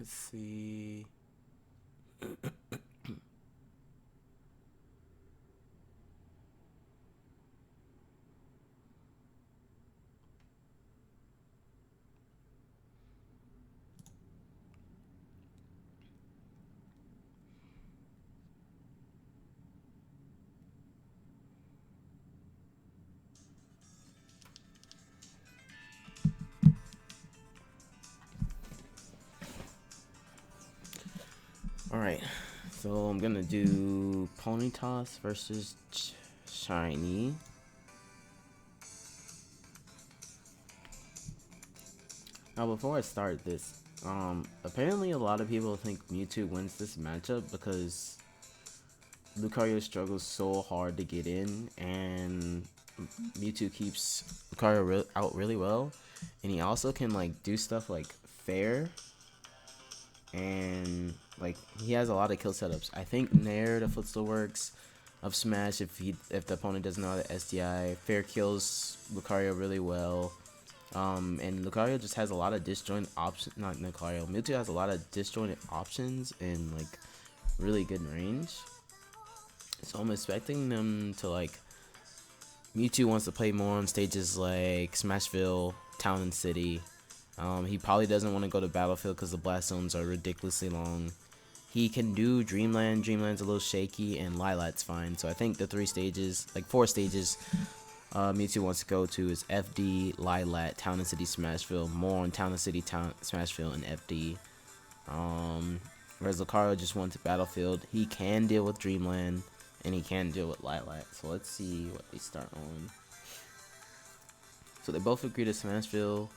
Let's see. Alright, so I'm gonna do Pony Toss versus Shiny. Now, before I start this, apparently a lot of people think Mewtwo wins this matchup because Lucario struggles so hard to get in, and Mewtwo keeps Lucario out really well, and he also can like do stuff like fair, and like he has a lot of kill setups. I think Nair, the footstool works of Smash, if the opponent doesn't know the SDI, fair kills Lucario really well. And Lucario just has a lot of disjoint options. Not Lucario. Mewtwo has a lot of disjointed options and like really good range. So I'm expecting them to like. Mewtwo wants to play more on stages like Smashville, Town and City. He probably doesn't want to go to Battlefield because the blast zones are ridiculously long. He can do Dreamland. Dreamland's a little shaky, and Lilat's fine. So I think the 4 stages Mewtwo wants to go to is FD, Lilat, Town and City, Smashville. More on Town and City, Smashville, and FD. Whereas Lucario just wants Battlefield. He can deal with Dreamland, and he can deal with Lilat. So let's see what they start on. So they both agree to Smashville.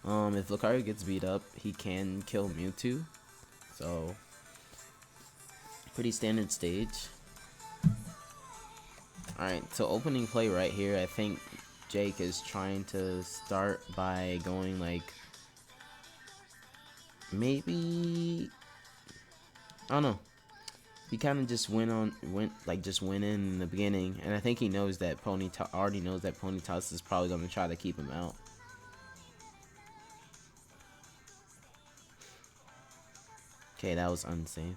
If Lucario gets beat up, he can kill Mewtwo. So, pretty standard stage. Alright, so opening play right here, I think Jake is trying to start by going like, maybe, I don't know. He kind of just went in the beginning, and I think he knows that already knows that Pony Toss is probably going to try to keep him out. Okay, that was unsafe.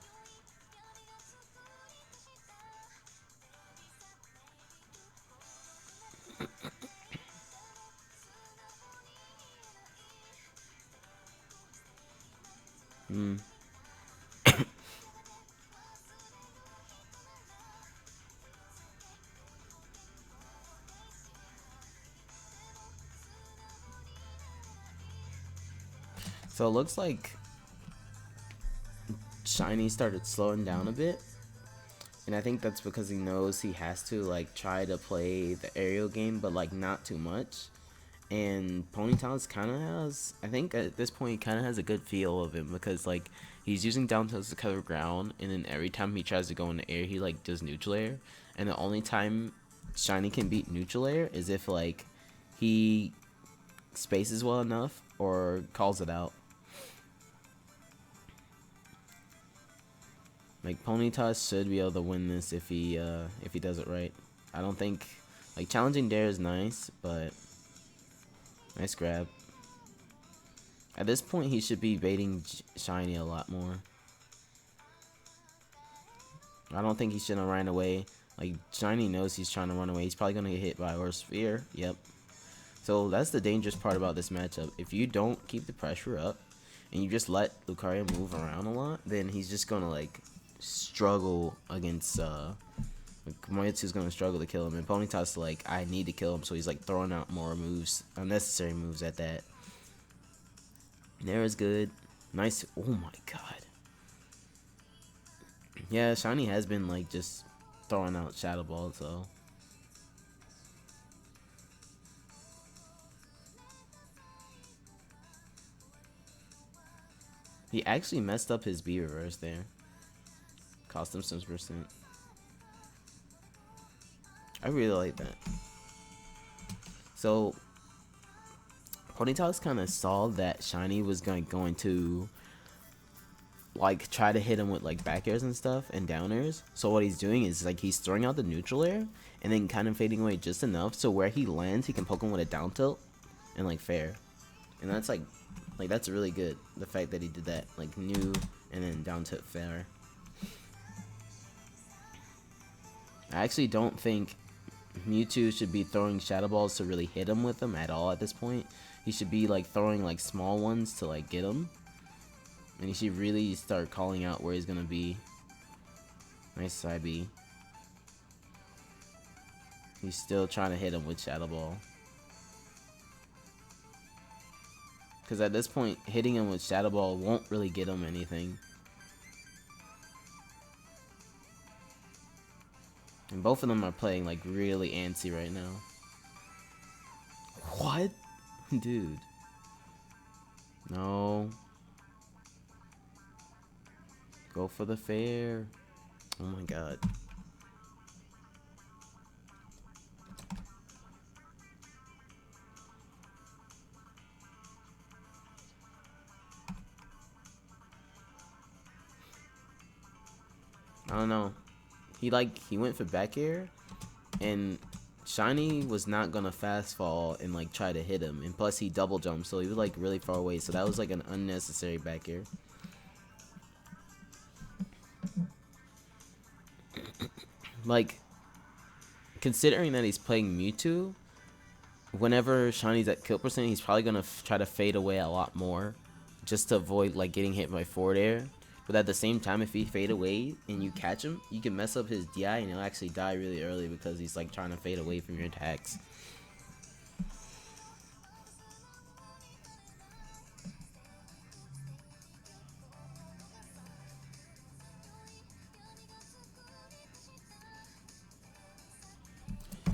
So it looks like Shiny started slowing down a bit, and I think that's because he knows he has to like try to play the aerial game, but like not too much. And Ponytails kind of has, I think at this point, he kind of has a good feel of him because like he's using down tilts to cover ground, and then every time he tries to go in the air, he like does neutral air. And the only time Shiny can beat neutral air is if like he spaces well enough or calls it out. Like Ponyta should be able to win this if he does it right. I don't think like challenging Dare is nice, but nice grab. At this point, he should be baiting Shiny a lot more. I don't think he should have ran away. Like Shiny knows he's trying to run away. He's probably gonna get hit by Aura Sphere. Yep. So that's the dangerous part about this matchup. If you don't keep the pressure up and you just let Lucario move around a lot, then he's just gonna like struggle against Moyetsu's gonna struggle to kill him, and Ponyta's like, I need to kill him, so he's like throwing out more moves, unnecessary moves at that. Nair is good. Nice. Oh my god. Yeah, Shiny has been like just throwing out Shadow Ball, so he actually messed up his B reverse there. Cost him some percent. I really like that. So Ponyta's kind of saw that Shiny was going to like try to hit him with like back airs and stuff and down airs. So what he's doing is like he's throwing out the neutral air and then kind of fading away just enough so where he lands he can poke him with a down tilt and like fair. And that's like Like, that's really good. The fact that he did that, like, new and then down tilt fair. I actually don't think Mewtwo should be throwing Shadow Balls to really hit him with them at all at this point. He should be like throwing like small ones to like get him. And he should really start calling out where he's gonna be. Nice side B. He's still trying to hit him with Shadow Ball. Because at this point, hitting him with Shadow Ball won't really get him anything. And both of them are playing like really antsy right now. What? Dude. No. Go for the fair. Oh my god. I don't know. He went for back air, and Shiny was not gonna fast fall and like try to hit him, and plus he double jumped, so he was like really far away, so that was like an unnecessary back air. Like, considering that he's playing Mewtwo, whenever Shiny's at kill percent, he's probably gonna try to fade away a lot more, just to avoid like getting hit by forward air. But at the same time, if he fade away and you catch him, you can mess up his DI and he'll actually die really early because he's like trying to fade away from your attacks.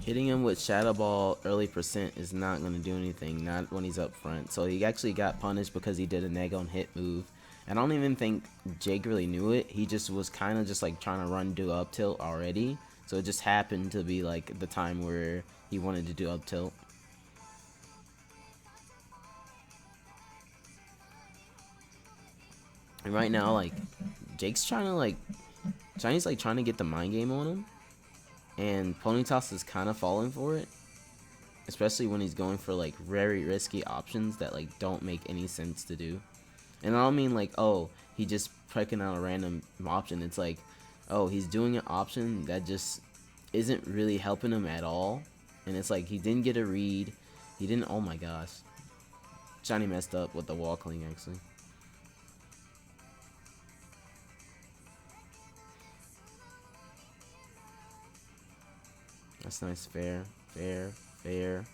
Hitting him with Shadow Ball early percent is not going to do anything, not when he's up front. So he actually got punished because he did a neg on hit move. And I don't even think Jake really knew it. He just was kind of just like trying to run do up tilt already. So it just happened to be like the time where he wanted to do up tilt. And right now, like, Jake's trying to like, Shiny's like trying to get the mind game on him. And Ponytoss is kind of falling for it. Especially when he's going for like very risky options that like don't make any sense to do. And I don't mean like, oh, he just picking out a random option. It's like, oh, he's doing an option that just isn't really helping him at all. And it's like, he didn't get a read. He didn't, oh my gosh. Shiny messed up with the wall cling, actually. That's nice, fair, fair, fair.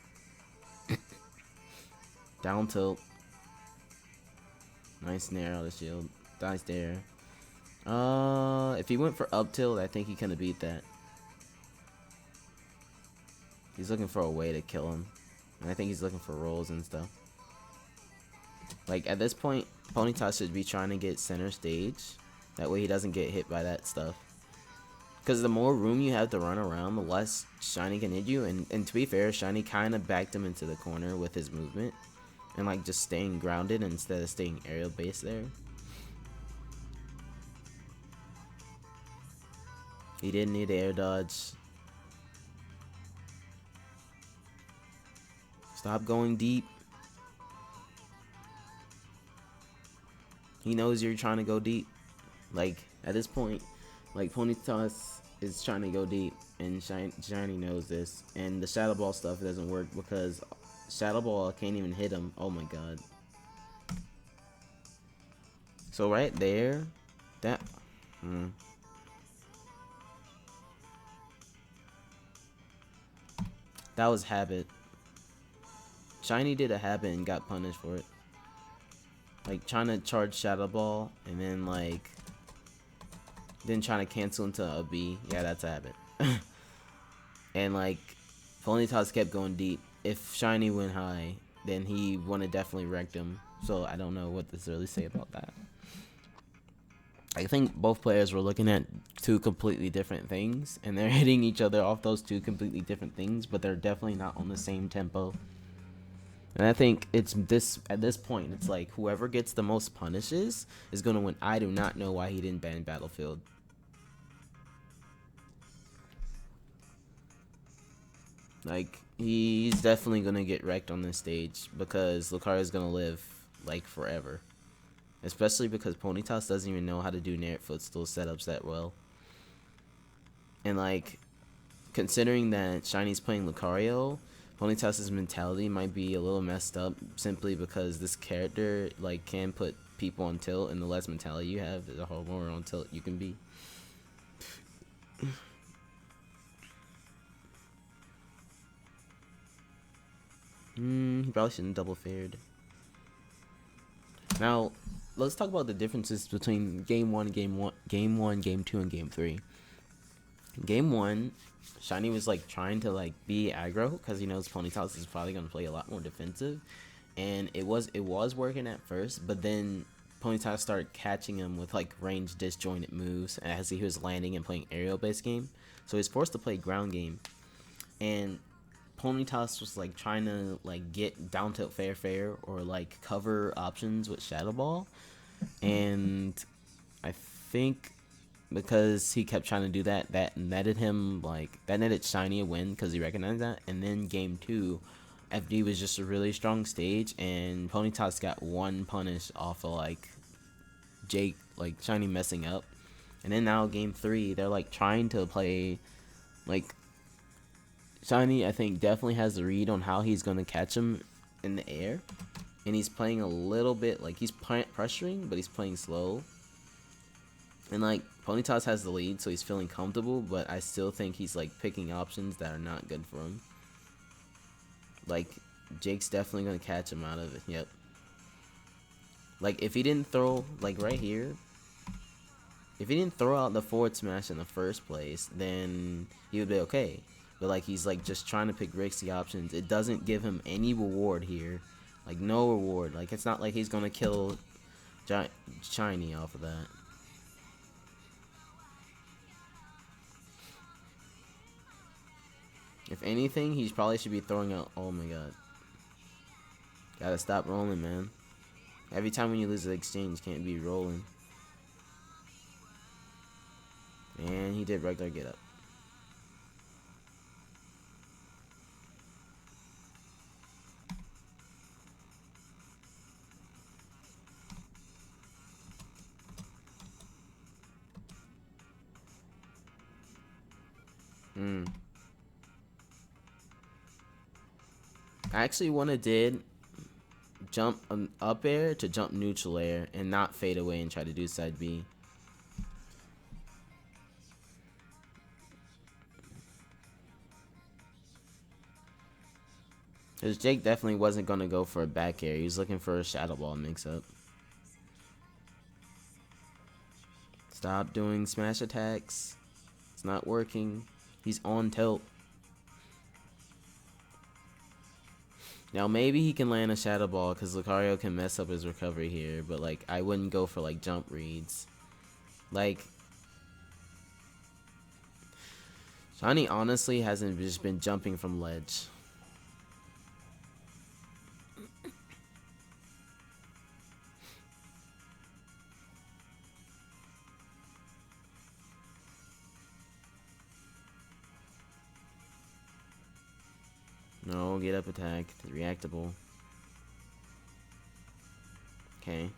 Down tilt. Nice nair out of shield. Nice there. If he went for up tilt, I think he could have beat that. He's looking for a way to kill him. And I think he's looking for rolls and stuff. Like, at this point, Ponyta should be trying to get center stage. That way he doesn't get hit by that stuff. Because the more room you have to run around, the less Shiny can hit you. And to be fair, Shiny kind of backed him into the corner with his movement. And like just staying grounded instead of staying aerial based there. He didn't need air dodge. Stop going deep. He knows you're trying to go deep. Like, at this point, like, Ponytoss is trying to go deep, and Shiny knows this. And the Shadow Ball stuff doesn't work because Shadow Ball can't even hit him. Oh my god. So right there, that... That was habit. Shiny did a habit and got punished for it. Like, trying to charge Shadow Ball, and then, like... Then trying to cancel into a B. Yeah, that's a habit. And, like, Ponytoss kept going deep. If Shiny went high, then he would have definitely wrecked him. So, I don't know what to really say about that. I think both players were looking at two completely different things. And they're hitting each other off those two completely different things. But they're definitely not on the same tempo. And I think it's this at this point, it's like whoever gets the most punishes is going to win. I do not know why he didn't ban Battlefield. Like, he's definitely going to get wrecked on this stage because Lucario's going to live. like forever. Especially because Ponytoss doesn't even know how to do Nair footstool setups that well. And like, considering that Shiny's playing Lucario, Ponytoss's mentality might be a little messed up simply because this character like can put people on tilt, and the less mentality you have, the more on tilt you can be. He probably shouldn't double fared. Now, let's talk about the differences between game one, game two, and game three. Game one, Shiny was like trying to like be aggro because he knows Ponytoss is probably gonna play a lot more defensive, and it was working at first, but then Ponytoss started catching him with like range disjointed moves as he was landing and playing aerial based game, so he was forced to play ground game, and Ponytoss was like trying to like get down tilt fair or like cover options with Shadow Ball, and I think because he kept trying to do that, that netted Shiny a win because he recognized that. And then game two, FD was just a really strong stage, and Ponytoss got one punish off of like Jake, like Shiny messing up. And then now game three, they're like trying to play like Shiny. I think definitely has the read on how he's gonna catch him in the air, and he's playing a little bit like he's pressuring, but he's playing slow. And like Ponytoss has the lead, so he's feeling comfortable, but I still think he's like picking options that are not good for him. Like Jake's definitely gonna catch him out of it. Yep. Like if he didn't throw like right here, if he didn't throw out the forward smash in the first place, then he would be okay. But like he's like just trying to pick risky options. It doesn't give him any reward here, like no reward. Like it's not like he's gonna kill Shiny off of that. If anything, he probably should be throwing out. Oh my god. Gotta stop rolling, man. Every time when you lose the exchange, can't be rolling. And he did regular get up. I actually wanna did jump up air to jump neutral air and not fade away and try to do side B. Because Jake definitely wasn't going to go for a back air. He was looking for a Shadow Ball mix-up. Stop doing smash attacks. It's not working. He's on tilt. Now maybe he can land a Shadow Ball because Lucario can mess up his recovery here. But like I wouldn't go for like jump reads. Like Shiny honestly hasn't just been jumping from ledge. No, get up attack. Reactable. Okay.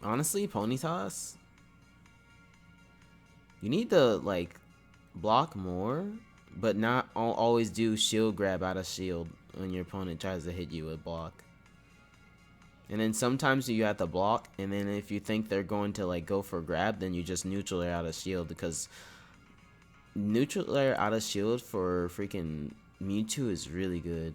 Honestly, Ponytoss, you need to like block more, but not always do shield grab out of shield when your opponent tries to hit you with block. And then sometimes you have to block, and then if you think they're going to like go for grab, then you just neutral air out of shield, because neutral air out of shield for freaking Mewtwo is really good.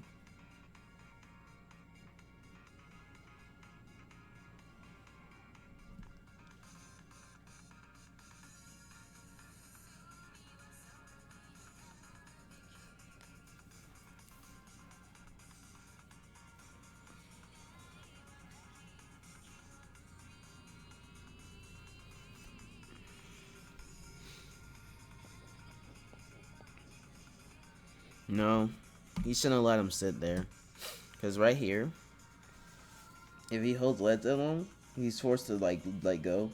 No, he shouldn't let him sit there. Because right here, if he holds lead on him, he's forced to like let go.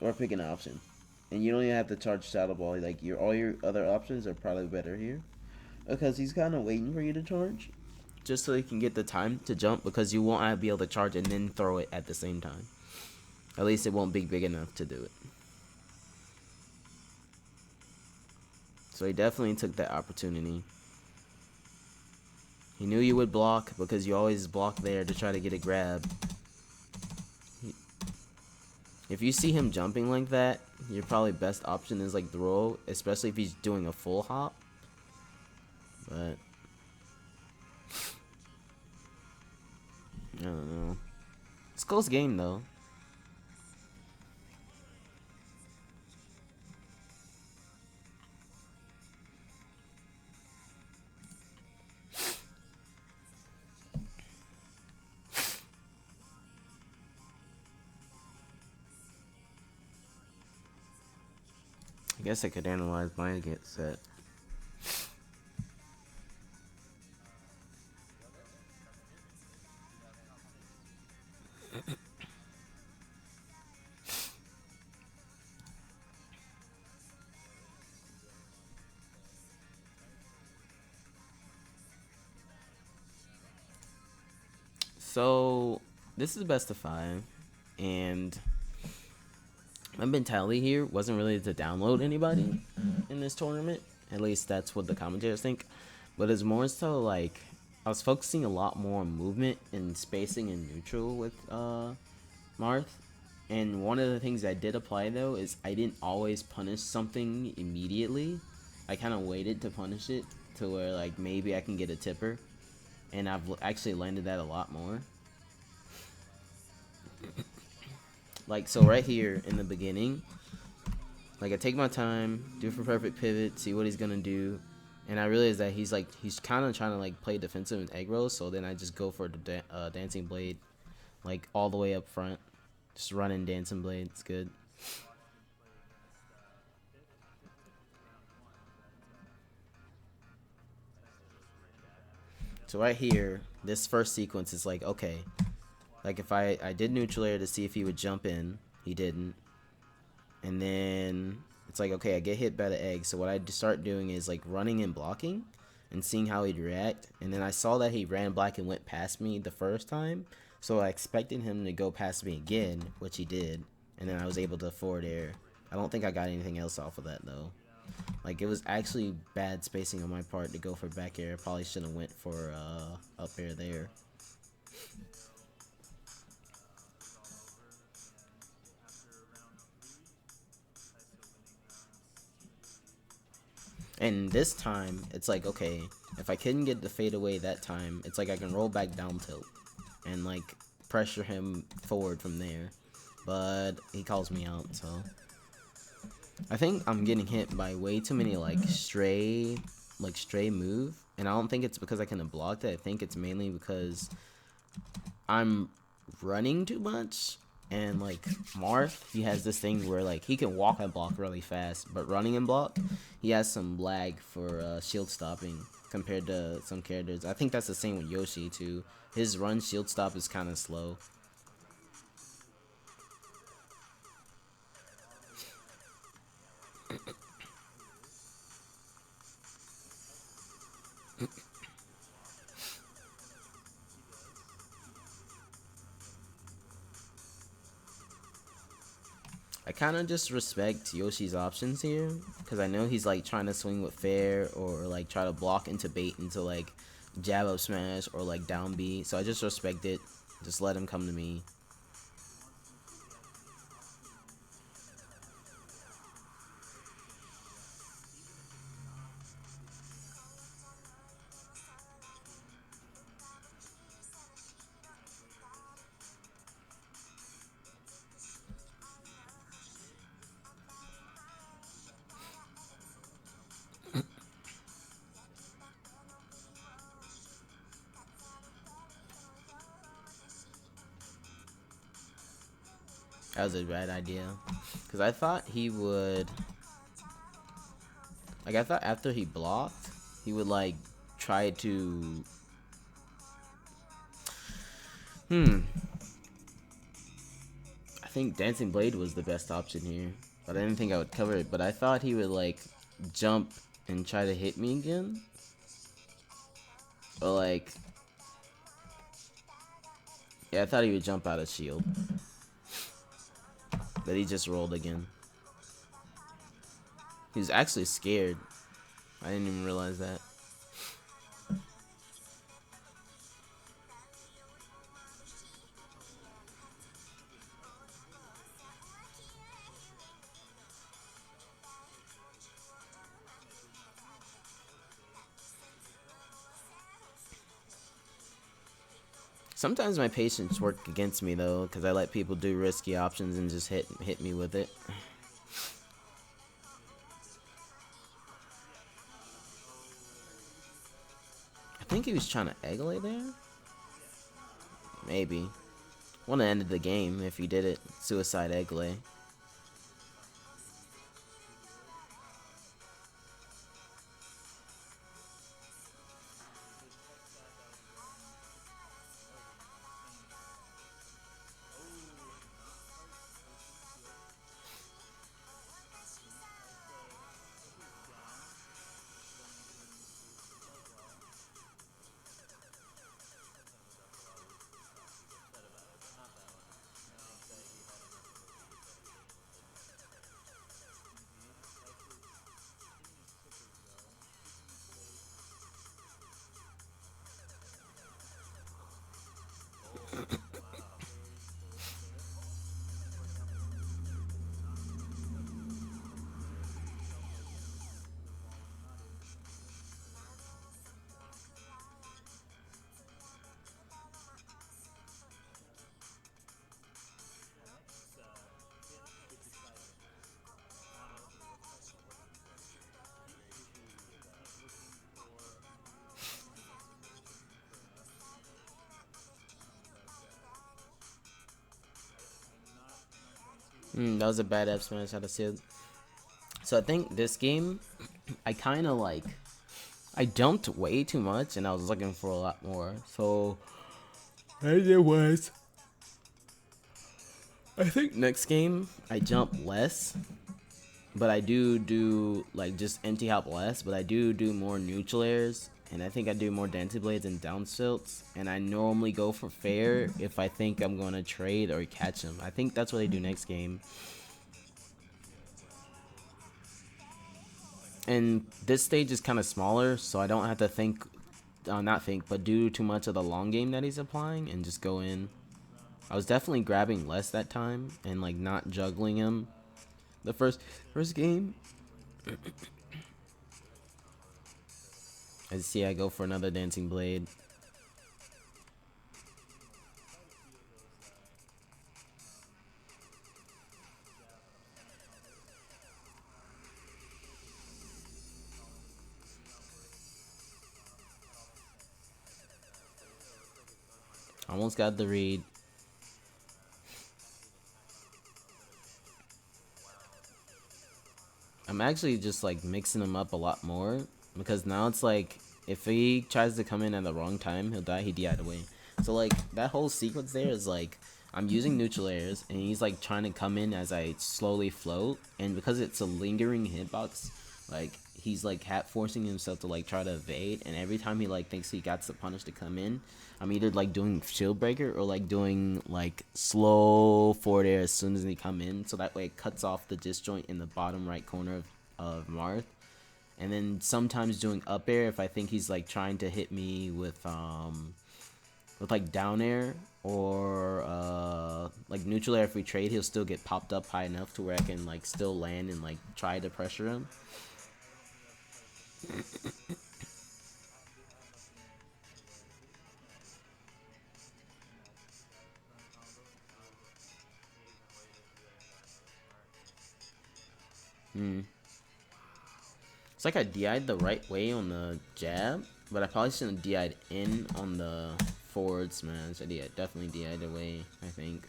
Or pick an option. And you don't even have to charge Shadow Ball. Like all your other options are probably better here. Because he's kind of waiting for you to charge. Just so he can get the time to jump, because you won't be able to charge and then throw it at the same time. At least it won't be big enough to do it. So he definitely took that opportunity. He knew you would block because you always block there to try to get a grab. If you see him jumping like that, your probably best option is like throw, especially if he's doing a full hop. But I don't know. It's a close game though. I guess I could analyze my get set. So this is best of 5, and my mentality here wasn't really to download anybody in this tournament. At least that's what the commentators think. But it's more so like I was focusing a lot more on movement and spacing and neutral with Marth. And one of the things I did apply though is I didn't always punish something immediately. I kind of waited to punish it to where like maybe I can get a tipper. And I've actually landed that a lot more. Like, so right here in the beginning, like I take my time, do for perfect pivot, see what he's gonna do, and I realize that he's kind of trying to like play defensive and egg rolls. So then I just go for the dancing blade, like all the way up front, just running dancing blade. It's good. So right here, this first sequence is like, okay, like if I did neutral air to see if he would jump in, he didn't. And then it's like, okay, I get hit by the egg. So what I start doing is like running and blocking and seeing how he'd react. And then I saw that he ran black and went past me the first time. So I expected him to go past me again, which he did. And then I was able to forward air. I don't think I got anything else off of that though. Like it was actually bad spacing on my part to go for back air. I probably should have went for up air there. And this time, it's like, okay, if I couldn't get the fade away that time, it's like I can roll back down tilt and like pressure him forward from there. But he calls me out, so I think I'm getting hit by way too many like stray move, and I don't think it's because I couldn't block that. I think it's mainly because I'm running too much. And like Marth, he has this thing where like he can walk and block really fast, but running and block, he has some lag for shield stopping compared to some characters. I think that's the same with Yoshi too. His run shield stop is kind of slow. I kind of just respect Yoshi's options here because I know he's like trying to swing with fair or like try to block into bait into like jab up smash or like down B. So I just respect it. Just let him come to me. That was a bad idea because I thought he would, like I thought after he blocked he would like try to I think Dancing Blade was the best option here but I didn't think I would cover it. But I thought he would like jump and try to hit me again. But like, yeah, I thought he would jump out of shield. But he just rolled again. He was actually scared. I didn't even realize that. Sometimes my patience work against me though, because I let people do risky options and just hit me with it. I think he was trying to egg lay there. Maybe. Wanna end the game if he did it. Suicide egg lay. That was a bad F smash out of shield. So I think this game, I kind of like, I dumped way too much and I was looking for a lot more. So, as it was. I think next game, I jump less. But I do like just empty hop less. But I do more neutral airs. And I think I do more dancing blades and down tilts. And I normally go for fair if I think I'm going to trade or catch him. I think that's what I do next game. And this stage is kind of smaller, so I don't have to think, not think, but do too much of the long game that he's applying and just go in. I was definitely grabbing less that time and like not juggling him. The first game, as you see, I go for another dancing blade. Almost got the read. I'm actually just like mixing him up a lot more because now it's like if he tries to come in at the wrong time, he'll die. He DI'd away. So like that whole sequence there is like I'm using neutral airs and he's like trying to come in as I slowly float, and because it's a lingering hitbox, like he's like hat forcing himself to like try to evade, and every time he like thinks he got the punish to come in, I'm either like doing shield breaker or like doing like slow forward air as soon as they come in, so that way it cuts off the disjoint in the bottom right corner of Marth. And then sometimes doing up air if I think he's like trying to hit me with like down air or like neutral air. If we trade, he'll still get popped up high enough to where I can like still land and like try to pressure him. It's like I DI'd the right way on the jab, but I probably shouldn't have DI'd in on the forward smash. I definitely DI'd away, I think.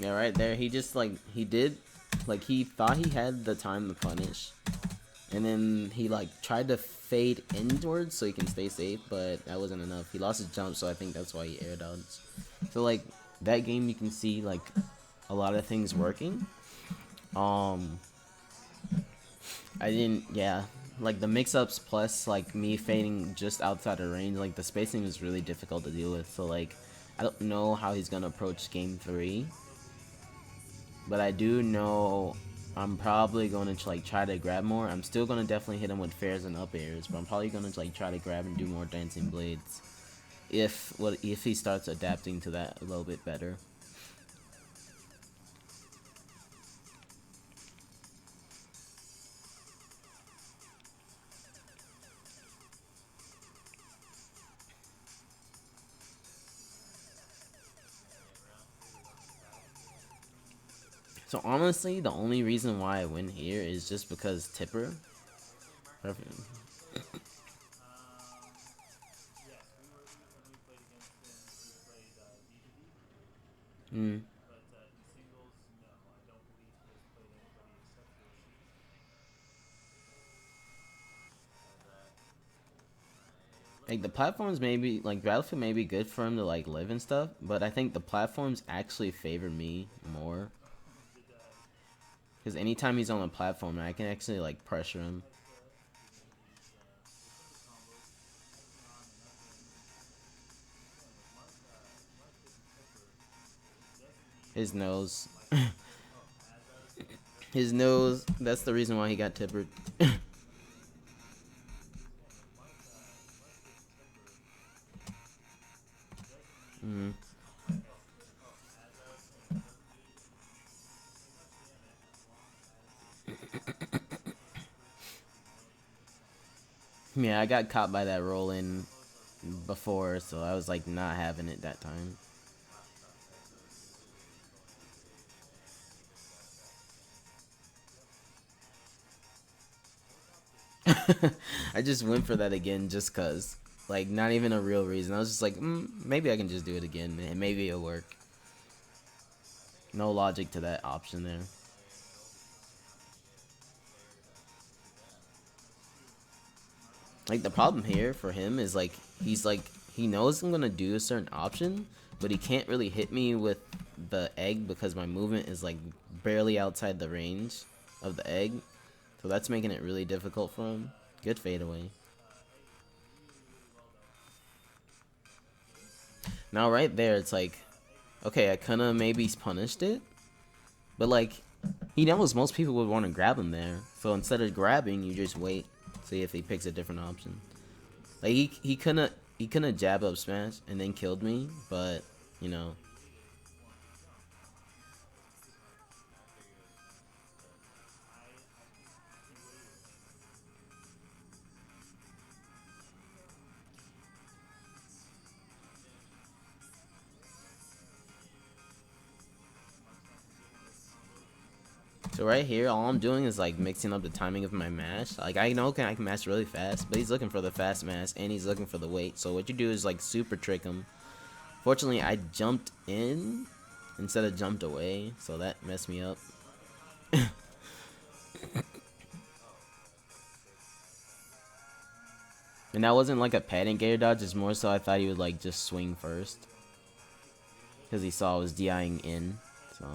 Yeah, right there. He just like he did, like he thought he had the time to punish, and then he like tried to fade inwards so he can stay safe, but that wasn't enough. He lost his jump, so I think that's why he air dodged. So like that game, you can see like a lot of things working. Um, I didn't, yeah, like the mix-ups plus like me fading just outside of range, like the spacing is really difficult to deal with. So like I don't know how he's gonna approach game 3. But I do know I'm probably going to like try to grab more. I'm still going to definitely hit him with fairs and up airs, but I'm probably going to like try to grab and do more dancing blades if he starts adapting to that a little bit better. So honestly, the only reason why I win here is just because Tipper. Perfect. Mm. Like the platforms maybe like Battlefield may be good for him to like live and stuff, but I think the platforms actually favor me more. Because anytime he's on a platform, I can actually like pressure him. His nose. His nose. That's the reason why he got tippered. Mm. Yeah, I got caught by that roll in before, so I was like not having it that time. I just went for that again just cause. Like, not even a real reason. I was just like, maybe I can just do it again, and maybe it'll work. No logic to that option there. Like, the problem here for him is, like, he's like, he knows I'm gonna do a certain option, but he can't really hit me with the egg because my movement is, like, barely outside the range of the egg. So that's making it really difficult for him. Good fadeaway. Now right there, it's like, okay, I kinda maybe punished it, but like, he knows most people would want to grab him there. So instead of grabbing, you just wait, see if he picks a different option. Like he couldn't jab up smash and then killed me, but you know. So right here, all I'm doing is like mixing up the timing of my mash. Like I know I can mash really fast, but he's looking for the fast mash and he's looking for the wait. So what you do is like super trick him. Fortunately, I jumped in instead of jumped away, so that messed me up. And that wasn't like a padding gator dodge, it's more so I thought he would like just swing first. Because he saw I was DIing in, so.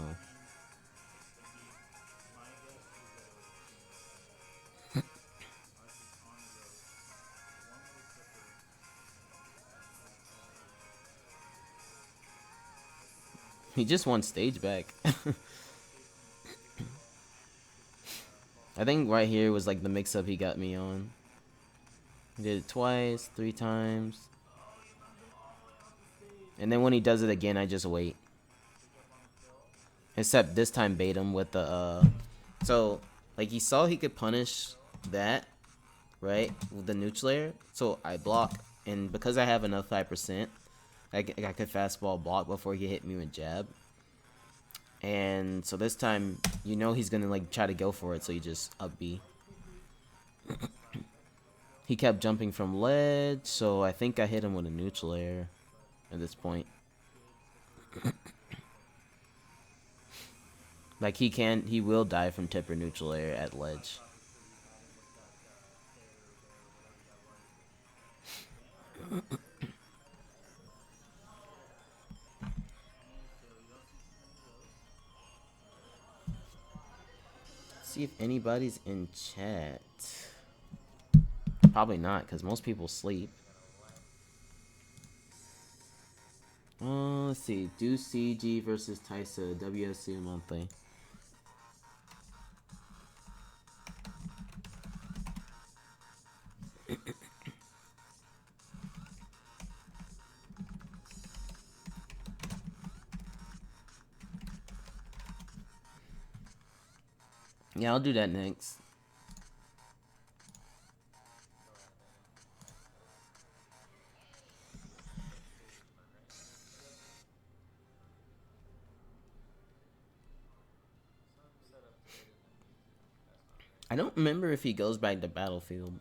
He just won stage back. I think right here was like the mix up he got me on. He did it twice, 3 times. And then when he does it again, I just wait. Except this time bait him with the so like he saw he could punish that, right? With the neutral layer. So I block, and because I have enough 5%, I could fastball block before he hit me with jab. And so this time, you know he's gonna like try to go for it, so you just up B. He kept jumping from ledge, so I think I hit him with a neutral air at this point. Like he will die from tip or neutral air at ledge. See if anybody's in chat. Probably not, because most people sleep. Let's see. Do CG versus Taisa, WSC monthly. Yeah, I'll do that next. I don't remember if he goes back to Battlefield.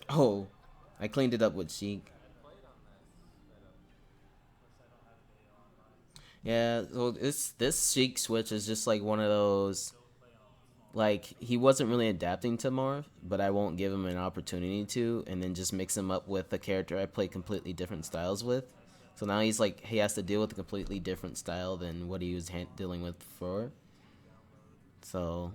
Oh, I cleaned it up with Sheik. Yeah, so this Sheik switch is just like one of those. Like he wasn't really adapting to Marth, but I won't give him an opportunity to, and then just mix him up with a character I play completely different styles with. So now he's like he has to deal with a completely different style than what he was dealing with before. So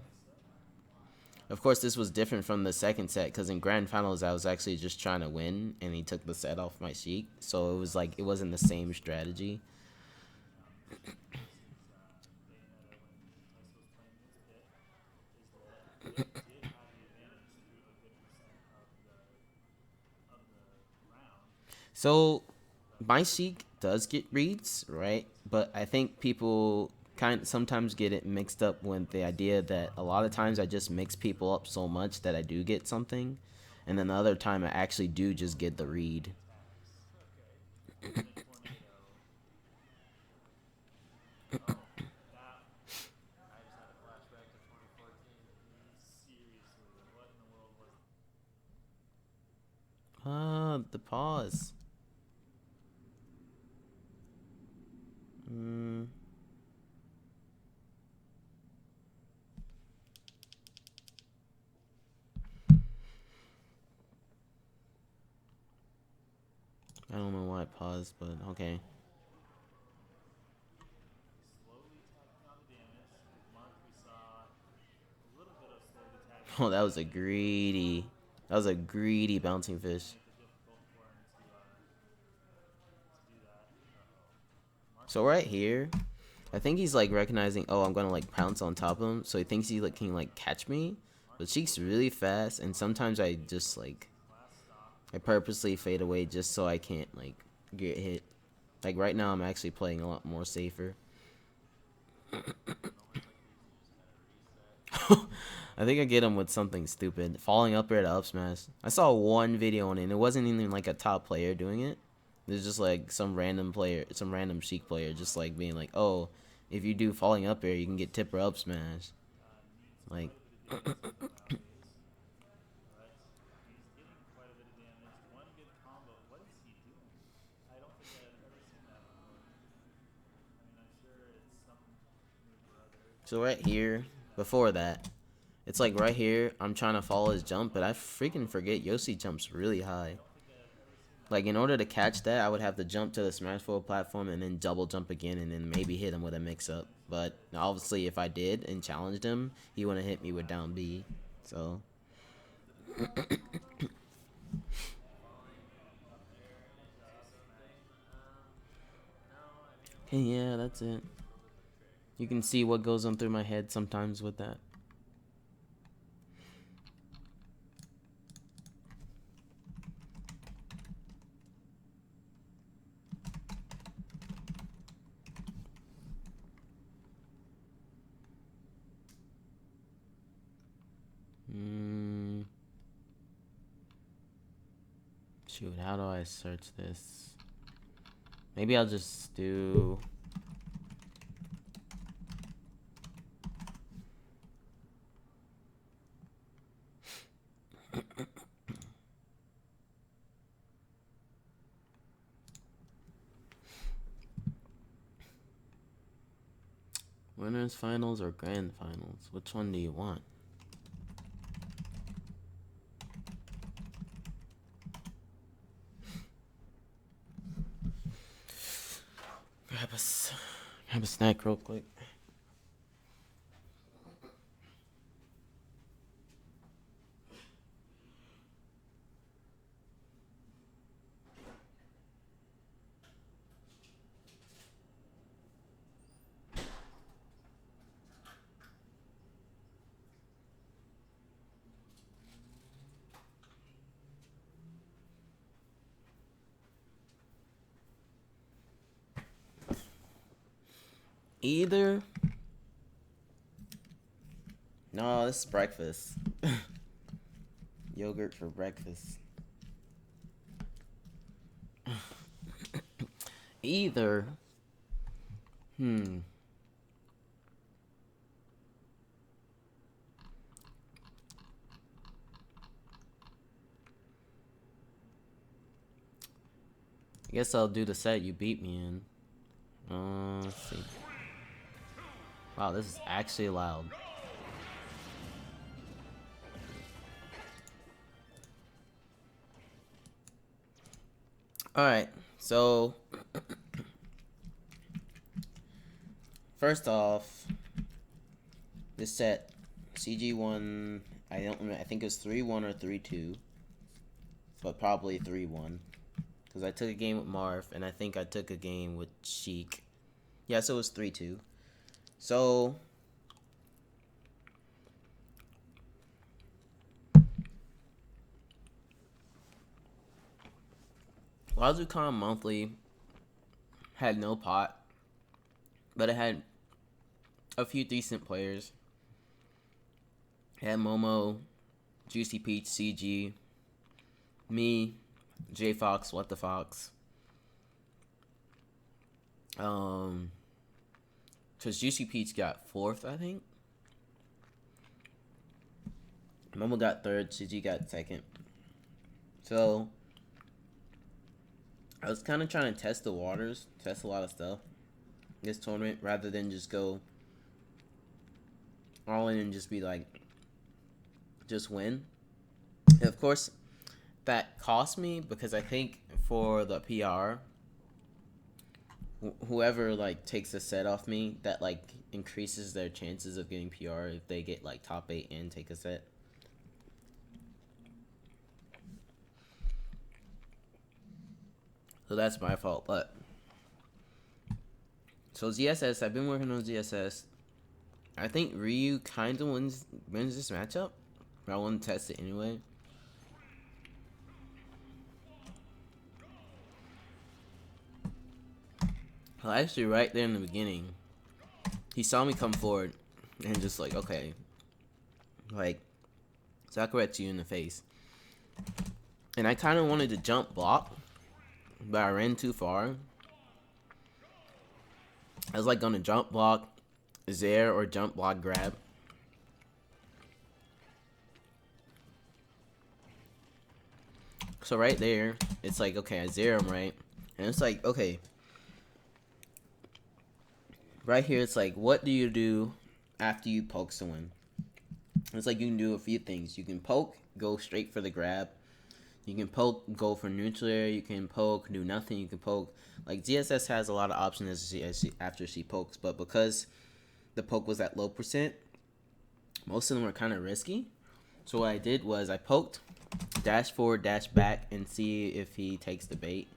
of course this was different from the second set because in grand finals I was actually just trying to win, and he took the set off my Sheik. So it was like it wasn't the same strategy. So my Sheik does get reads, right? But I think people kind of sometimes get it mixed up with the idea that a lot of times I just mix people up so much that I do get something, and then the other time I actually do just get the read. The pause. Mm, I don't know why it paused, but okay. Oh, that was a greedy. That was a greedy bouncing fish. So right here, I think he's like recognizing, oh, I'm gonna like pounce on top of him, so he thinks he like can like catch me. But Cheek's really fast, and sometimes I just like I purposely fade away just so I can't like get hit. Like right now, I'm actually playing a lot more safer. I think I get him with something stupid, falling up air to up smash. I saw one video on it, and it wasn't even like a top player doing it. There's just like some random player, some random Sheik player, just like being like, "Oh, if you do falling up air, you can get tipper up smash." Like, so right here, before that, it's like right here, I'm trying to follow his jump, but I freaking forget Yoshi jumps really high. Like in order to catch that, I would have to jump to the Smash 4 platform and then double jump again and then maybe hit him with a mix up. But obviously, if I did and challenged him, he wouldn't hit me with down B. So, okay, yeah, that's it. You can see what goes on through my head sometimes with that. Mm, shoot, how do I search this? Maybe I'll just do. Winners finals or grand finals? Which one do you want? Grab a snack real quick. Either. No, this is breakfast. Yogurt for breakfast. Either. I guess I'll do the set you beat me in. Let's see. Wow, this is actually loud. Alright, so first off, this set CG won, I don't remember, I think it was 3-1 or 3-2, but probably 3-1, because I took a game with Marv, and I think I took a game with Sheik. Yeah, so it was 3-2. So WazooCon Monthly had no pot, but it had a few decent players. It had Momo, Juicy Peach, CG, me, J Fox, What the Fox. Because Juicy Peach got 4th, I think. Momo got 3rd, CG got 2nd. So I was kind of trying to test the waters, test a lot of stuff this tournament, rather than just go all in and just be like, just win. And of course, that cost me, because I think for the PR, whoever like takes a set off me, that like increases their chances of getting PR if they get like top 8 and take a set. So that's my fault, but so ZSS, I've been working on ZSS. I think Ryu kind of wins this matchup, but I want to test it anyway. Well, actually, right there in the beginning, he saw me come forward and just like, okay, like, Sakura to you in the face. And I kind of wanted to jump block, but I ran too far. I was like gonna jump block Zaire or jump block grab. So right there, it's like, okay, I Zaire him, right? And it's like, okay. Right here, it's like, what do you do after you poke someone? It's like you can do a few things. You can poke, go straight for the grab. You can poke, go for neutral air. You can poke, do nothing. You can poke. Like, GSS has a lot of options after she pokes, but because the poke was at low percent, most of them were kind of risky. So what I did was I poked, dash forward, dash back, and see if he takes the bait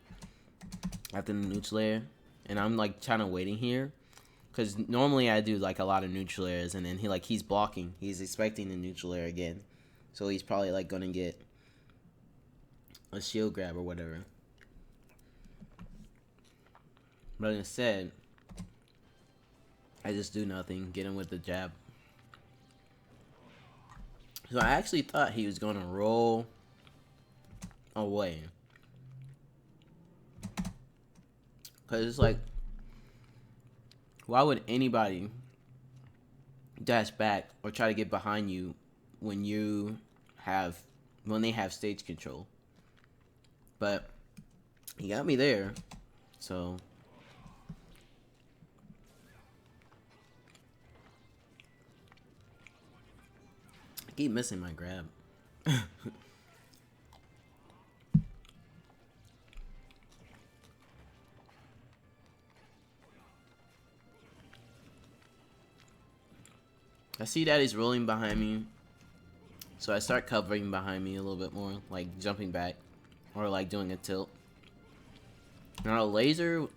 after the neutral air. And I'm like kind of waiting here, because normally I do like a lot of neutral airs, and then he's blocking. He's expecting the neutral air again, so he's probably like gonna get a shield grab or whatever. But instead, I just do nothing, get him with the jab. So I actually thought he was gonna roll away, because it's like, why would anybody dash back or try to get behind you when they have stage control? But he got me there, so Keep missing my grab. I see that he's rolling behind me, so I start covering behind me a little bit more, like jumping back, or like doing a tilt. Now a laser,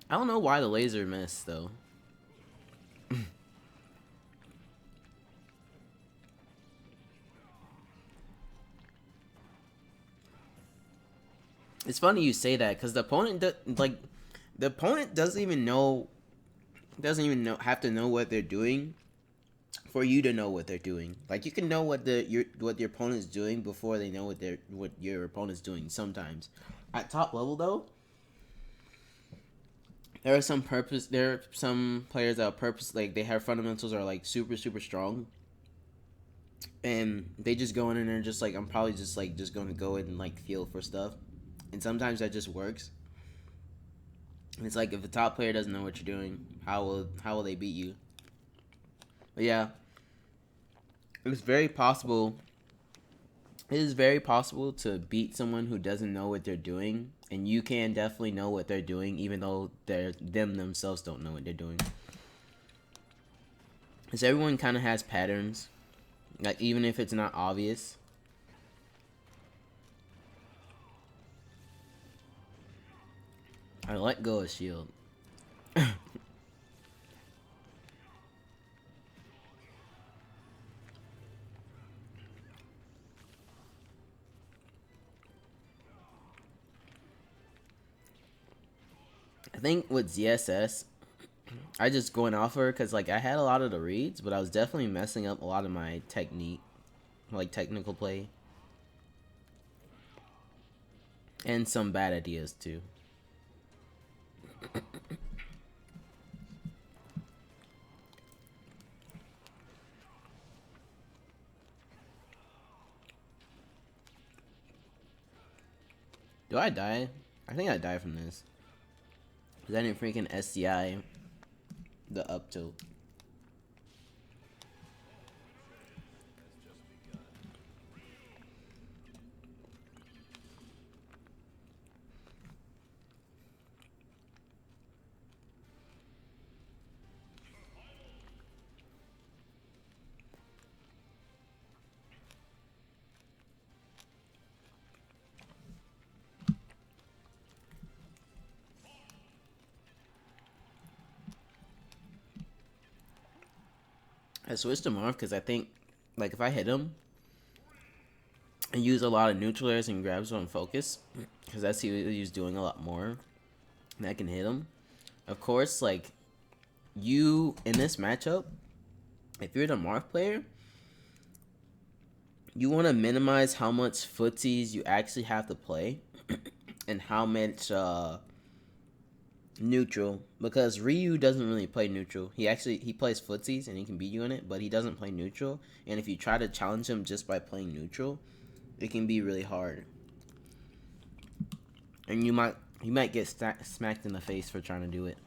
I don't know why the laser missed though. It's funny you say that because the opponent the opponent doesn't even know have to know what they're doing for you to know what they're doing. Like you can know what your opponent's doing before they know what your opponent's doing. Sometimes, at top level though, there are some purpose. There are some players that are purpose like they have fundamentals are like super strong, and they just go in and just like I'm probably just going to go in and like feel for stuff, and sometimes that just works. And it's like if the top player doesn't know what you're doing, how will they beat you? But yeah, it's very possible. It is very possible to beat someone who doesn't know what they're doing, and you can definitely know what they're doing, even though them themselves don't know what they're doing. Because everyone kind of has patterns, like even if it's not obvious. I let go of shield. I think with ZSS, I just going off her because like I had a lot of the reads, but I was definitely messing up a lot of my technique, like technical play, and some bad ideas too. Do I die? I think I die from this. Cause I didn't freaking SDI the up tilt. I switched him off because I think, like, if I hit him and use a lot of neutral airs and grabs on focus, because that's what he was doing a lot more, and I can hit him. Of course, like, you, in this matchup, if you're the Marth player, you want to minimize how much footsies you actually have to play and how much neutral, because Ryu doesn't really play neutral. He plays footsies and he can beat you in it, but he doesn't play neutral. And if you try to challenge him just by playing neutral, it can be really hard. And you might get smacked in the face for trying to do it.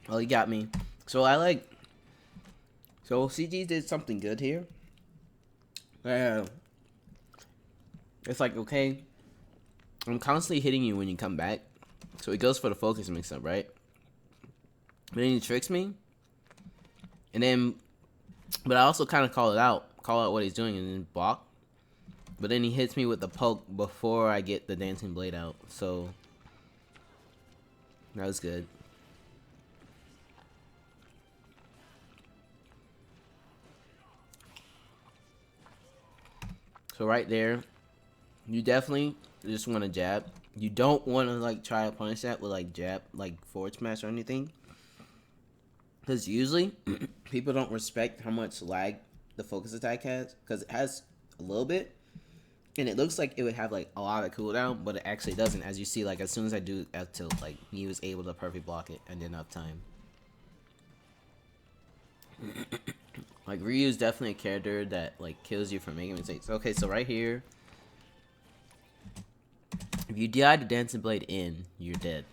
Well, he got me. So CG did something good here. It's like, okay, I'm constantly hitting you when you come back. So he goes for the focus mix up, right? But then he tricks me. And then, but I also kind of call out what he's doing and then block. But then he hits me with the poke before I get the dancing blade out. So that was good. So right there, you definitely just want to jab. You don't want to like try to punish that with like jab, like forward smash or anything. Because usually, people don't respect how much lag the focus attack has. Because it has a little bit. And it looks like it would have like a lot of cooldown, but it actually doesn't. As you see, like as soon as I do F tilt, like he was able to perfect block it and enough time. Like Ryu is definitely a character that like kills you for making mistakes. Okay, so right here, if you DI the Dancing Blade in, you're dead.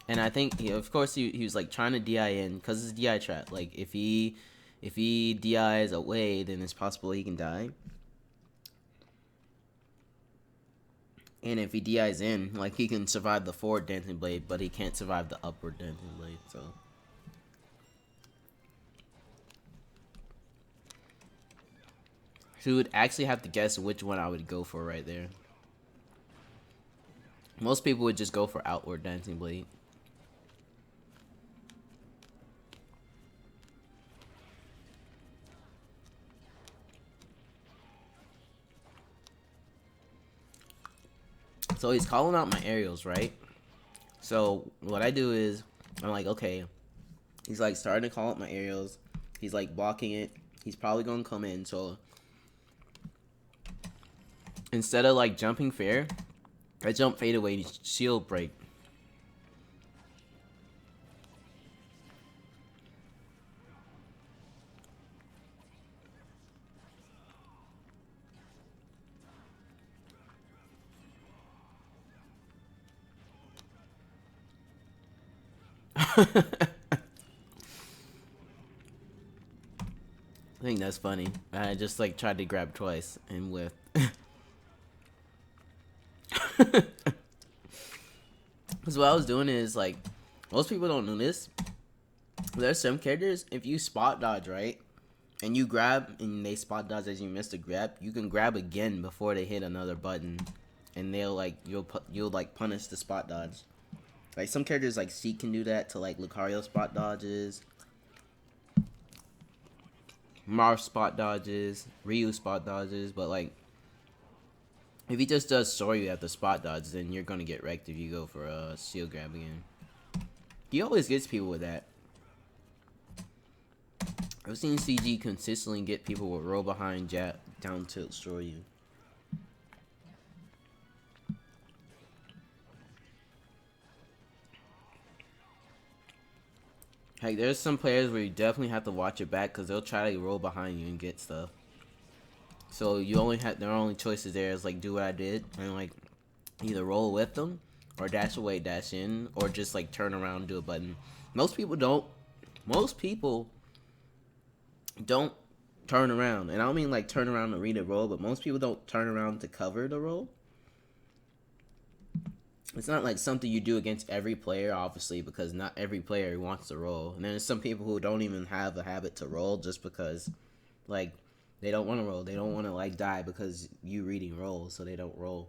And I think, of course, he was like trying to DI in because it's DI trap. Like if he DIs away, then it's possible he can die. And if he DIs in, like he can survive the forward Dancing Blade, but he can't survive the upward Dancing Blade. So. So you would actually have to guess which one I would go for right there. Most people would just go for outward Dancing Blade. So he's calling out my aerials, right? So what I do is, I'm like, okay, he's like starting to call out my aerials. He's like blocking it. He's probably gonna come in. So instead of like jumping fair, I jump fade away, shield break. I think that's funny. I just like tried to grab twice and with. Because what I was doing is like, most people don't know this. There's some characters, if you spot dodge, right? And you grab and they spot dodge as you miss the grab, you can grab again before they hit another button. And they'll like, you'll like punish the spot dodge. Like some characters like Seek can do that to like Lucario spot dodges. Marth spot dodges, Ryu spot dodges, but like if he just does Soryu at the spot dodge, then you're gonna get wrecked if you go for a shield grab again. He always gets people with that. I've seen CG consistently get people with roll behind jab down tilt Soryu. Like there's some players where you definitely have to watch your back because they'll try to roll behind you and get stuff. So you only have their only choices there is like do what I did and like either roll with them or dash away, dash in, or just like turn around and do a button. Most people don't. Most people don't turn around, and I don't mean like turn around to read a roll, but most people don't turn around to cover the roll. It's not like something you do against every player, obviously, because not every player wants to roll. And then there's some people who don't even have a habit to roll just because, like, they don't want to roll. They don't want to, like, die because you reading rolls, so they don't roll.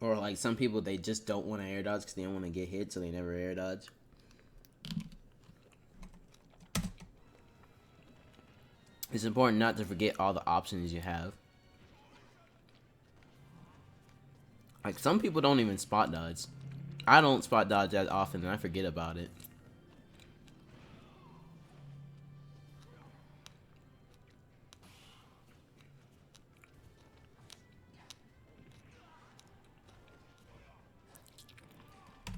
Or, like, some people, they just don't want to air dodge because they don't want to get hit, so they never air dodge. It's important not to forget all the options you have. Like, some people don't even spot dodge. I don't spot dodge as often, and I forget about it.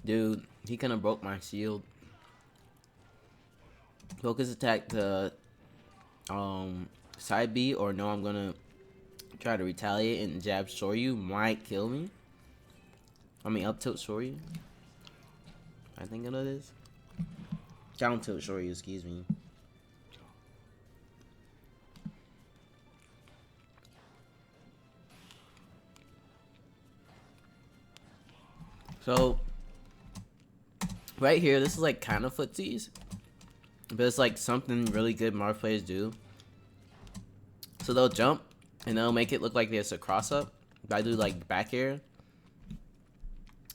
Dude, he kind of broke my shield. Focus attack to side B, or no, I'm gonna try to retaliate and jab Soryu might kill me. I mean up tilt Soryu. I think it is. Down tilt Soryu, excuse me. So right here, this is like kind of footsies, but it's like something really good Marth players do. So they'll jump and they'll make it look like there's a cross up. I do like back air,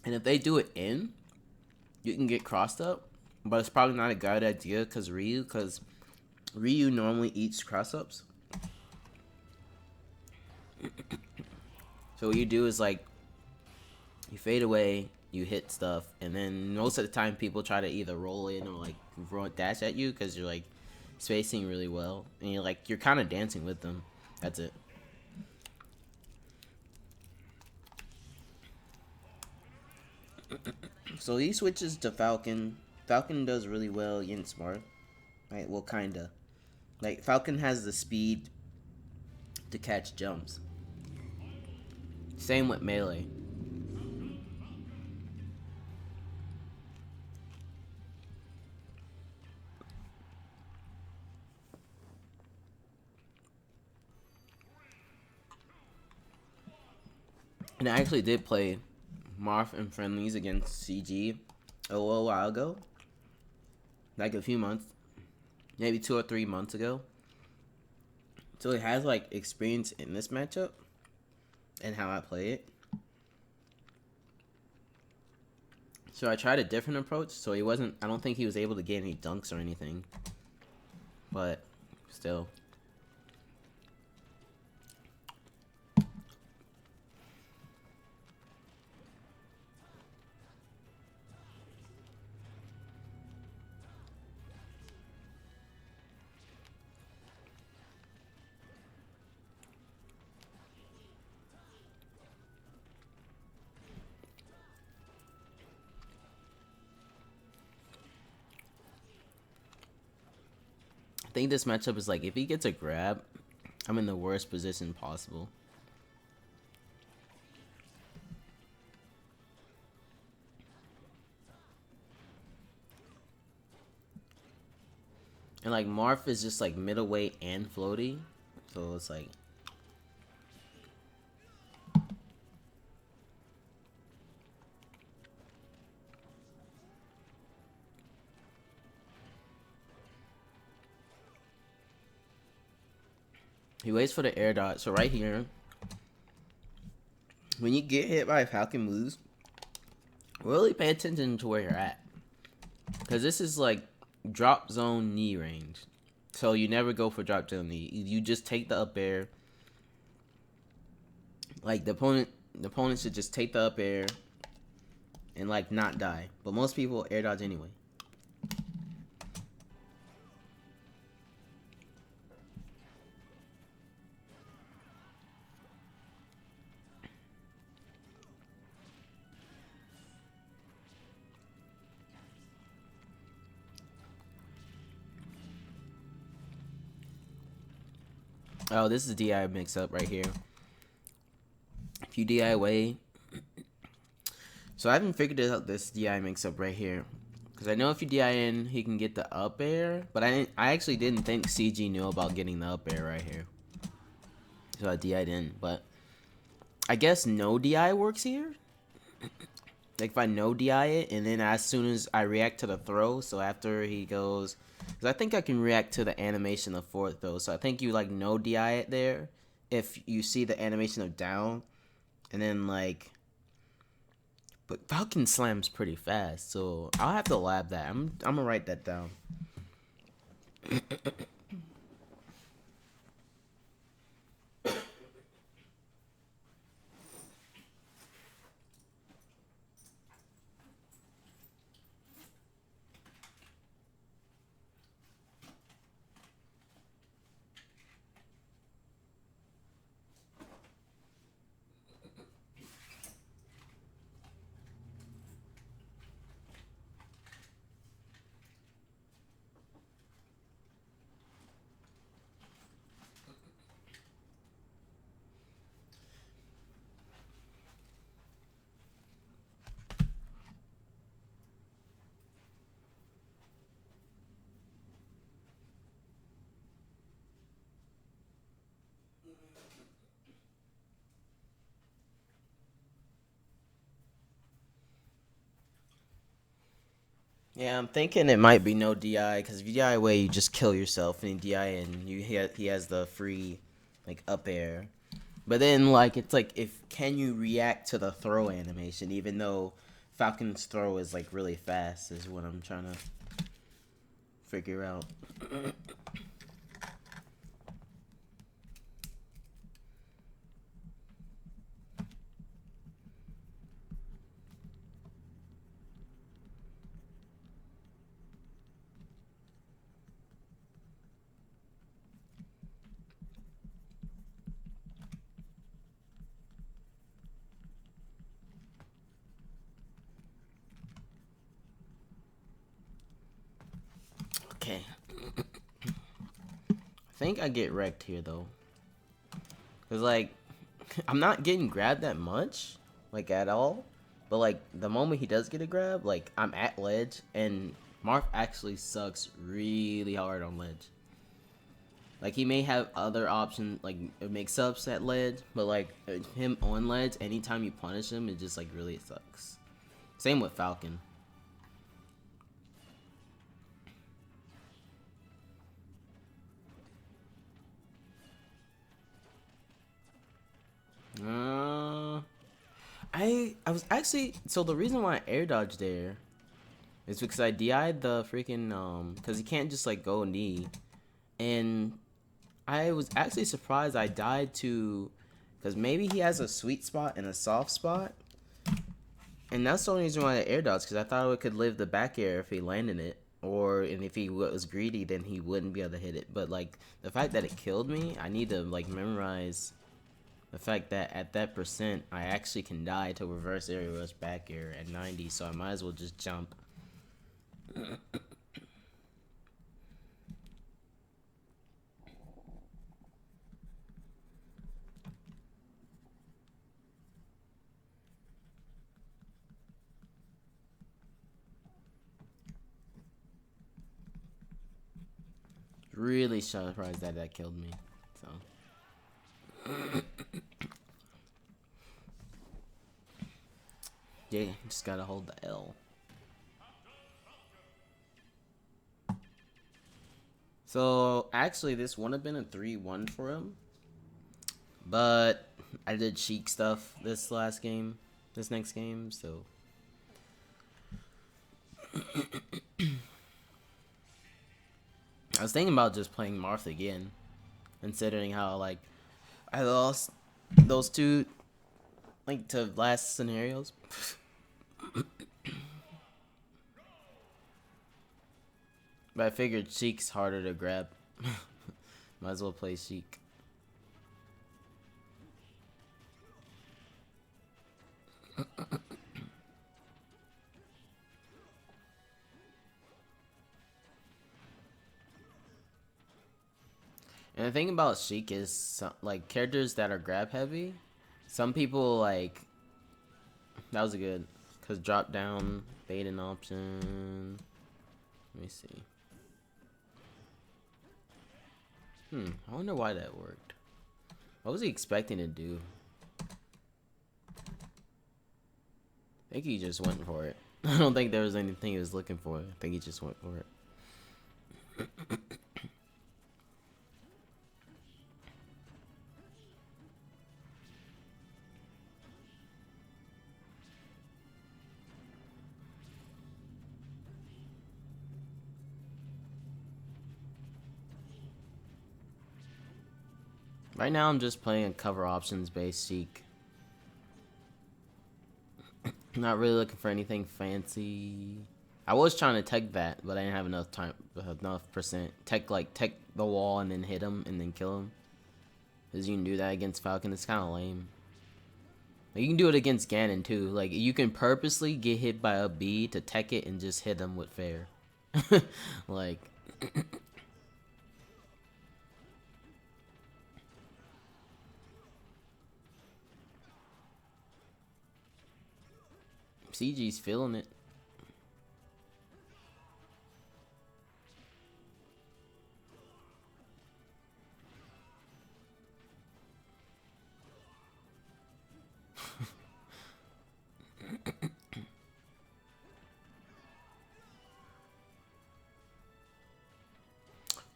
and if they do it in, you can get crossed up, but it's probably not a good idea because Ryu normally eats cross ups. So what you do is like you fade away, you hit stuff, and then most of the time people try to either roll in or like dash at you because you're like spacing really well, and you're kind of dancing with them. That's it. So he switches to Falcon. Falcon does really well against Smart. Right? Well, kinda. Like Falcon has the speed to catch jumps. Same with melee. And I actually did play Marth and friendlies against CG a little while ago. Like a few months. Maybe 2 or 3 months ago. So it has like experience in this matchup and how I play it. So I tried a different approach. So he wasn't. I don't think he was able to get any dunks or anything. But still. I think this matchup is like if he gets a grab, I'm in the worst position possible. And like Marth is just like middleweight and floaty. So it's like he waits for the air dot. So right here, when you get hit by Falcon moves, really pay attention to where you're at. Because this is like drop zone knee range. So you never go for drop zone knee. You just take the up air. Like the opponent should just take the up air and like not die. But most people air dodge anyway. Oh, this is DI mix up right here. If you DI away. So I haven't figured out this DI mix up right here. Because I know if you DI in, he can get the up air. But I actually didn't think CG knew about getting the up air right here. So I DI'd in. But I guess no DI works here. Like if I no DI it, and then as soon as I react to the throw, so after he goes, because I think I can react to the animation of forward throw. So I think you like no DI it there if you see the animation of down, and then like, but Falcon slams pretty fast, so I'll have to lab that. I'm gonna write that down. Yeah, I'm thinking it might be no DI because if you DI away, you just kill yourself, and DI and he has the free like up air. But then like it's like if can you react to the throw animation even though Falcon's throw is like really fast is what I'm trying to figure out. think I get wrecked here though, cause like I'm not getting grabbed that much, like at all. But like the moment he does get a grab, like I'm at ledge, and Marth actually sucks really hard on ledge. Like he may have other options, like mix ups at ledge, but like him on ledge, anytime you punish him, it just like really sucks. Same with Falcon. Uh, I was actually, so the reason why I air dodged there is because I DI'd the freaking because he can't just like go knee, and I was actually surprised I died to, because maybe he has a sweet spot and a soft spot, and that's the only reason why I air dodged, because I thought it could live the back air if he landed it, or and if he was greedy then he wouldn't be able to hit it. But like the fact that it killed me, I need to like memorize the fact that at that percent, I actually can die to reverse area rush back air at 90, so I might as well just jump. Really surprised that that killed me. So. Yeah, just gotta hold the L. So actually, this would have been a 3-1 for him, but I did cheek stuff this next game, so. I was thinking about just playing Marth again, considering how like I lost those two like to last scenarios. But I figured Sheik's harder to grab. Might as well play Sheik. And the thing about Sheik is, like, characters that are grab heavy, some people, like, that was a good, because drop down, bait an option. Let me see. I wonder why that worked. What was he expecting to do? I think he just went for it. I don't think there was anything he was looking for. I think he just went for it. Right now I'm just playing a cover options based Sheik. Not really looking for anything fancy. I was trying to tech that, but I didn't have enough percent. Tech the wall and then hit him and then kill him. Cause you can do that against Falcon. It's kind of lame. Like, you can do it against Ganon too. Like you can purposely get hit by a B to tech it and just hit him with fair. Like. CG's feeling it.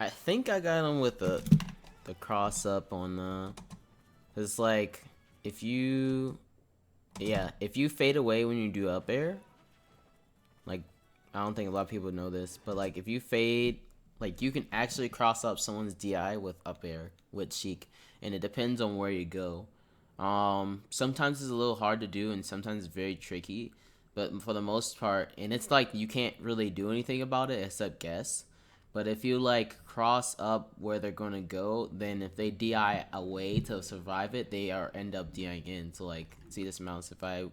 I think I got him with the cross up on the. Cause like if you fade away when you do up air, like I don't think a lot of people know this, but like if you fade, like you can actually cross up someone's DI with up air with Sheik, and it depends on where you go. Sometimes it's a little hard to do, and sometimes it's very tricky, but for the most part, and it's like you can't really do anything about it except guess. But if you like cross up where they're gonna go, then if they DI away to survive it, they are end up DIing in. So like, see this mouse?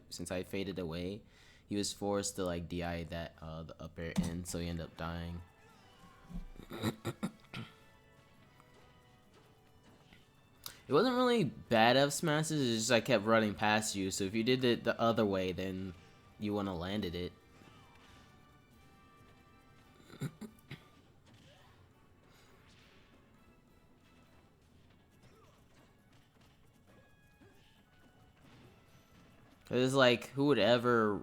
Since I faded away, he was forced to like DI that the up air in, so he ended up dying. It wasn't really bad up smashes, it's just I kept running past you, so if you did it the other way, then you wouldn't have landed it. It's like, who would ever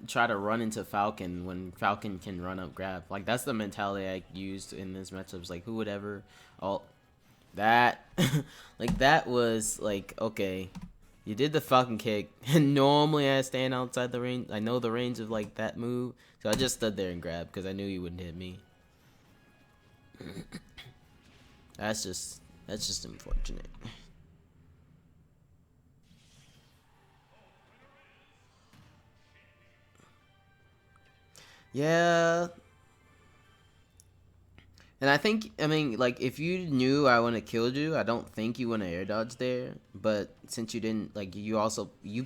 try to run into Falcon when Falcon can run up grab? Like, that's the mentality I used in this matchup. It's like, who would ever, oh, that, like, that was like, okay, you did the Falcon kick, and normally I stand outside the range. I know the range of like that move, so I just stood there and grabbed because I knew you wouldn't hit me. That's just unfortunate. Yeah, and I mean, like, if you knew I wouldn't have killed you, I don't think you wouldn't have air dodge there. But since you didn't, like, you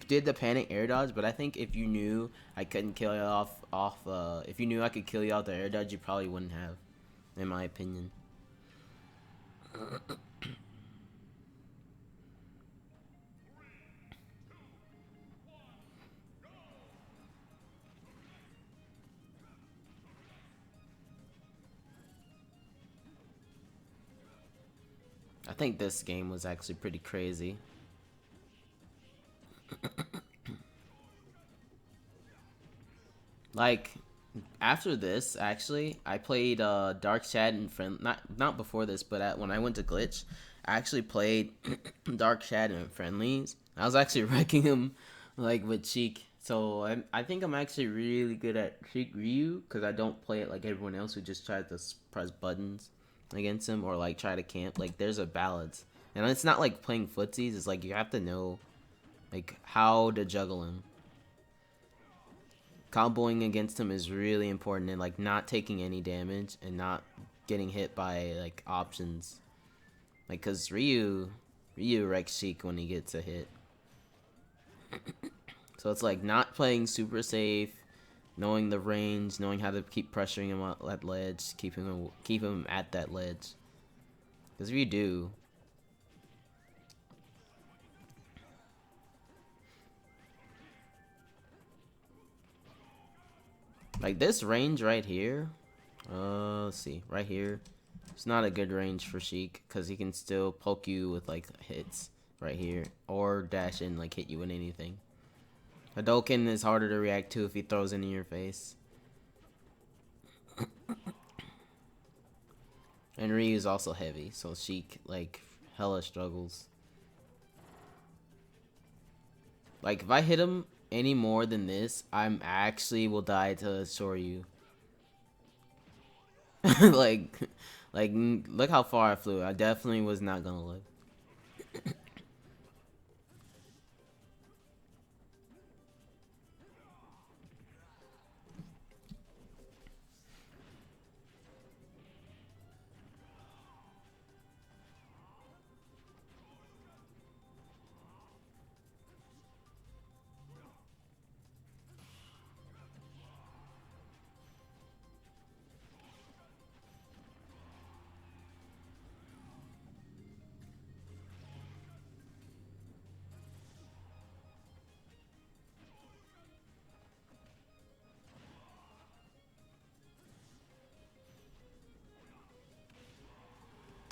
did the panic air dodge. But I think if you knew I couldn't kill you if you knew I could kill you off the air dodge, you probably wouldn't have, in my opinion. I think this game was actually pretty crazy. Like, after this, actually, I played Dark Chat and friend not before this, but when I went to Glitch, I actually played Dark Chat and friendlies. I was actually wrecking him like with Cheek. So I think I'm actually really good at Cheek Ryu because I don't play it like everyone else who just tries to press buttons against him or like try to camp. Like, there's a balance, and it's not like playing footsies. It's like you have to know like how to juggle him. Comboing against him is really important, and like not taking any damage and not getting hit by like options, like, because Ryu wrecks Sheik when he gets a hit. So it's like not playing super safe, knowing the range, knowing how to keep pressuring him at ledge, keep him at that ledge, because if you do, like, this range right here, let's see, right here, it's not a good range for Sheik because he can still poke you with like hits right here or dash in, like, hit you with anything. Hadouken is harder to react to if he throws it in your face. And Ryu is also heavy, so Sheik like hella struggles. Like, if I hit him any more than this, I'm actually will die to Soryu. like, look how far I flew. I definitely was not gonna live.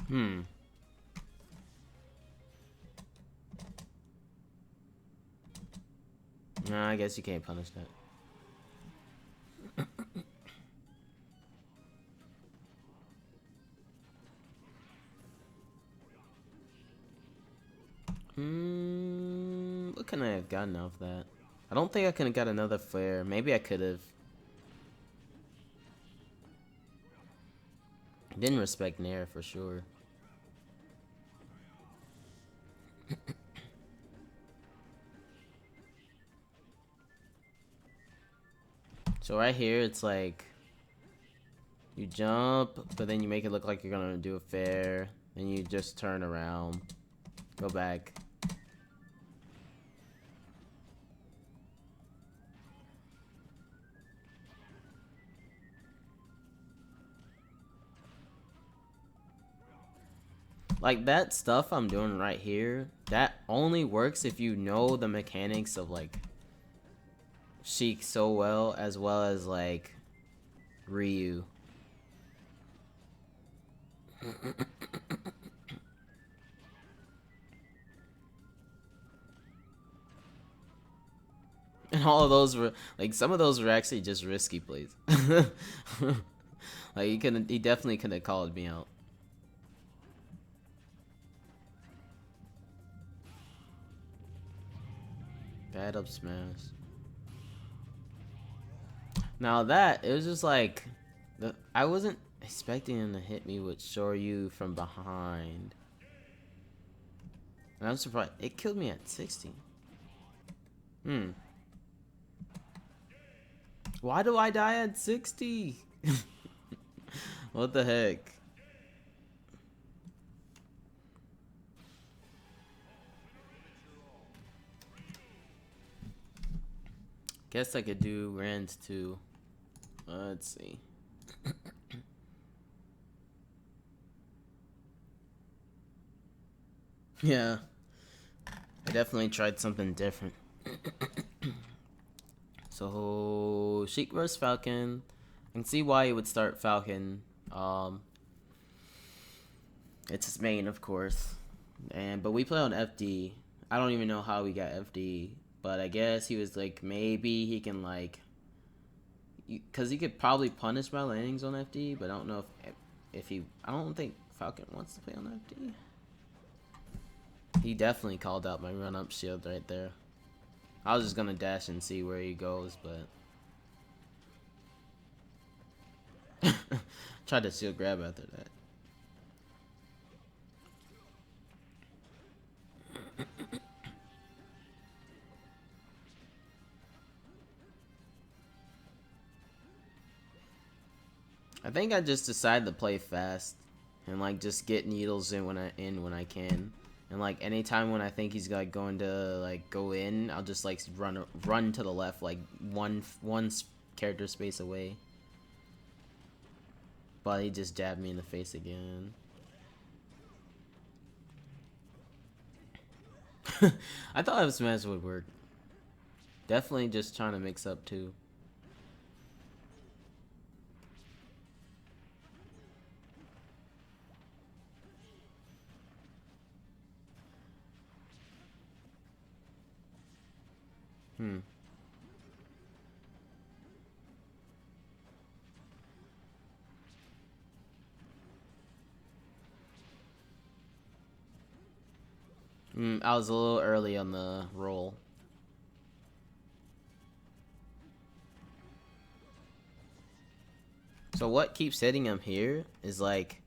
Hmm. Nah, I guess you can't punish that. What can I have gotten off that? I don't think I could have got another flare. Maybe I could have. Didn't respect Nair for sure. So right here, it's like you jump, but then you make it look like you're gonna do a fair, then you just turn around, go back. Like that stuff I'm doing right here, that only works if you know the mechanics of like Sheik so well as like Ryu. And all of those were like some of those were actually just risky plays. Like he definitely could have called me out. Bad up smash. Now that it was just like I wasn't expecting him to hit me with Shoryu from behind. And I'm surprised it killed me at 60. Why do I die at 60? What the heck? Guess I could do Rand too. Let's see. Yeah. I definitely tried something different. So Sheik vs Falcon. I can see why he would start Falcon. It's his main, of course. But we play on FD. I don't even know how we got FD, but I guess he was like maybe he can like, because he could probably punish my landings on FD, but I don't know if he. I don't think Falcon wants to play on FD. He definitely called out my run up shield right there. I was just gonna dash and see where he goes, but tried to shield grab after that. I think I just decided to play fast and like just get needles in when I can. And like anytime when I think he's like going to like go in, I'll just like run to the left like one character space away. But he just jabbed me in the face again. I thought F smash would work. Definitely just trying to mix up too. I was a little early on the roll. So what keeps hitting him here is like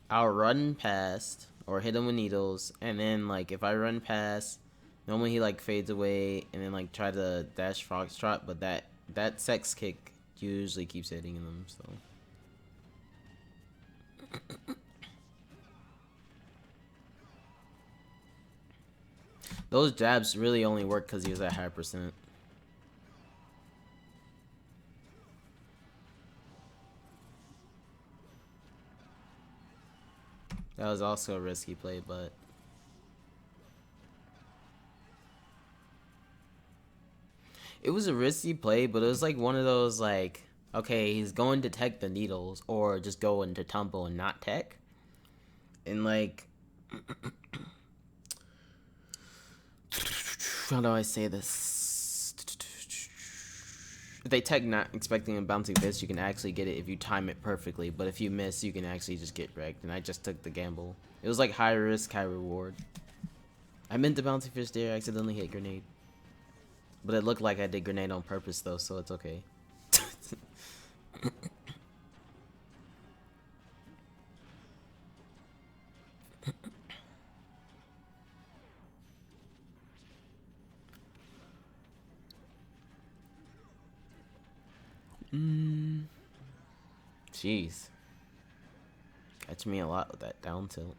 I'll run past or hit him with needles, and then like if I run past, normally he like fades away and then like try to dash foxtrot, but that sex kick usually keeps hitting them. So those jabs really only work because he was at high percent. That was also a risky play, but it was a risky play, but it was like one of those like, okay, he's going to tech the needles or just go into tumble and not tech. And like, how do I say this? If they tech not expecting a bouncing fist, you can actually get it if you time it perfectly. But if you miss, you can actually just get wrecked. And I just took the gamble. It was like high risk, high reward. I meant to bouncy fish there, I accidentally hit grenade. But it looked like I did grenade on purpose though, so it's okay. Jeez. Catch me a lot with that down tilt.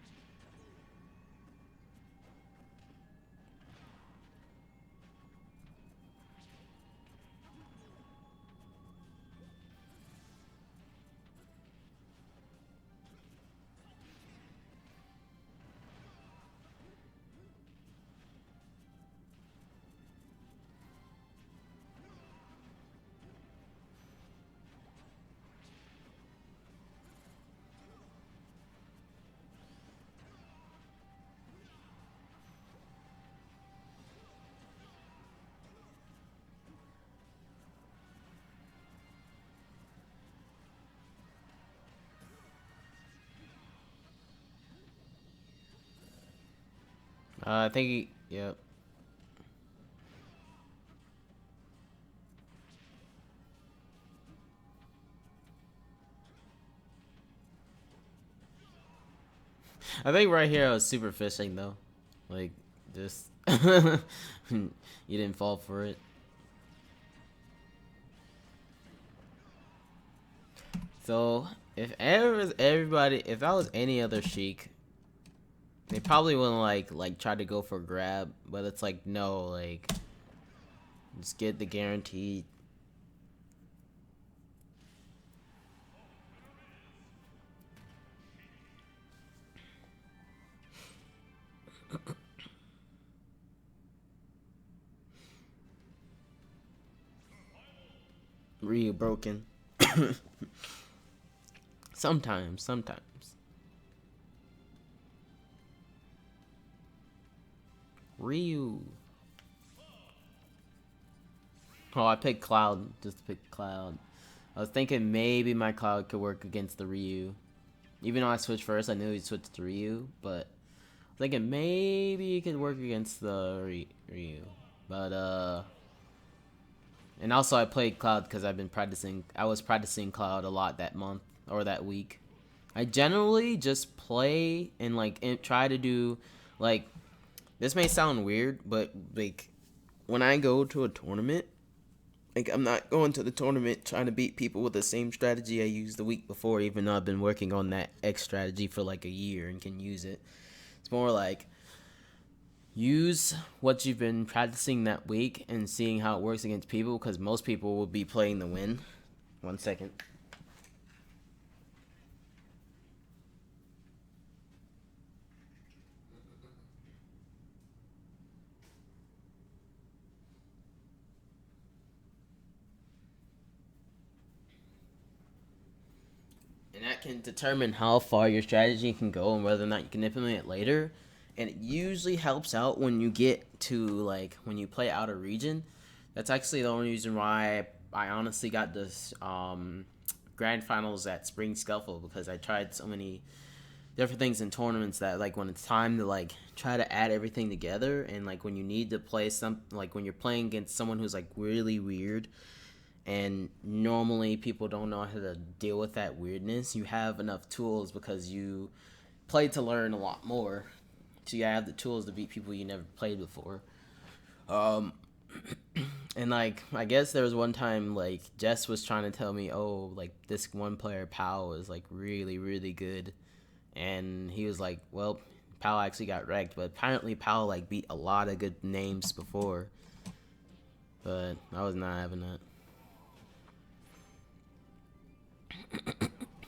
I think yep. I think right here I was super fishing though. Like, just. You didn't fall for it. So, if ever everybody, if I was any other Sheik, they probably wouldn't like try to go for a grab, but it's like no, like just get the guaranteed. Ryu broken. Sometimes. Ryu. Oh, I picked Cloud. Just picked Cloud. I was thinking maybe my Cloud could work against the Ryu. Even though I switched first, I knew he'd switch to Ryu, but thinking maybe he could work against the Ryu. But and also I played Cloud because I've been practicing. I was practicing Cloud a lot that month or that week. I generally just play and try to do like this may sound weird, but like when I go to a tournament, like I'm not going to the tournament trying to beat people with the same strategy I used the week before, even though I've been working on that X strategy for like a year and can use it. It's more like use what you've been practicing that week and seeing how it works against people, because most people will be playing the win. 1 second. And that can determine how far your strategy can go and whether or not you can implement it later. And it usually helps out when you get to when you play out of region. That's actually the only reason why I honestly got this grand finals at Spring Scuffle, because I tried so many different things in tournaments that when it's time to try to add everything together, and when you need to play some, when you're playing against someone who's really weird, and normally people don't know how to deal with that weirdness, you have enough tools because you played to learn a lot more, so you have the tools to beat people you never played before. um and I guess there was one time Jess was trying to tell me, oh, this one player Pal was really really good, and he was like, well, Pal actually got wrecked, but apparently Pal beat a lot of good names before, but I was not having that.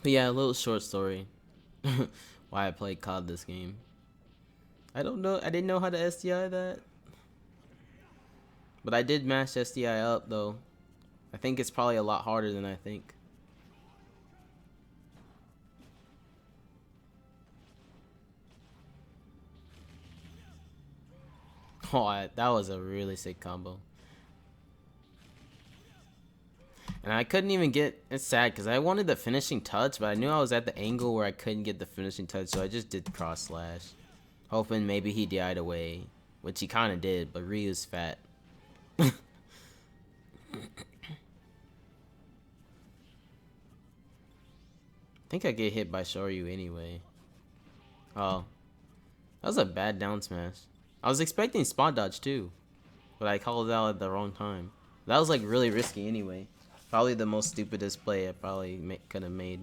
But yeah, a little short story why I played COD this game. I don't know. I didn't know how to SDI that, but I did mash SDI up though. I think it's probably a lot harder than I think. Oh, that was a really sick combo. And I couldn't even get. It's sad because I wanted the finishing touch, but I knew I was at the angle where I couldn't get the finishing touch, so I just did cross slash, hoping maybe he died away, which he kind of did. But Ryu's fat. I think I get hit by Shoryu anyway. Oh, that was a bad down smash. I was expecting spot dodge too, but I called it out at the wrong time. That was really risky anyway. Probably the most stupidest play I probably could have made.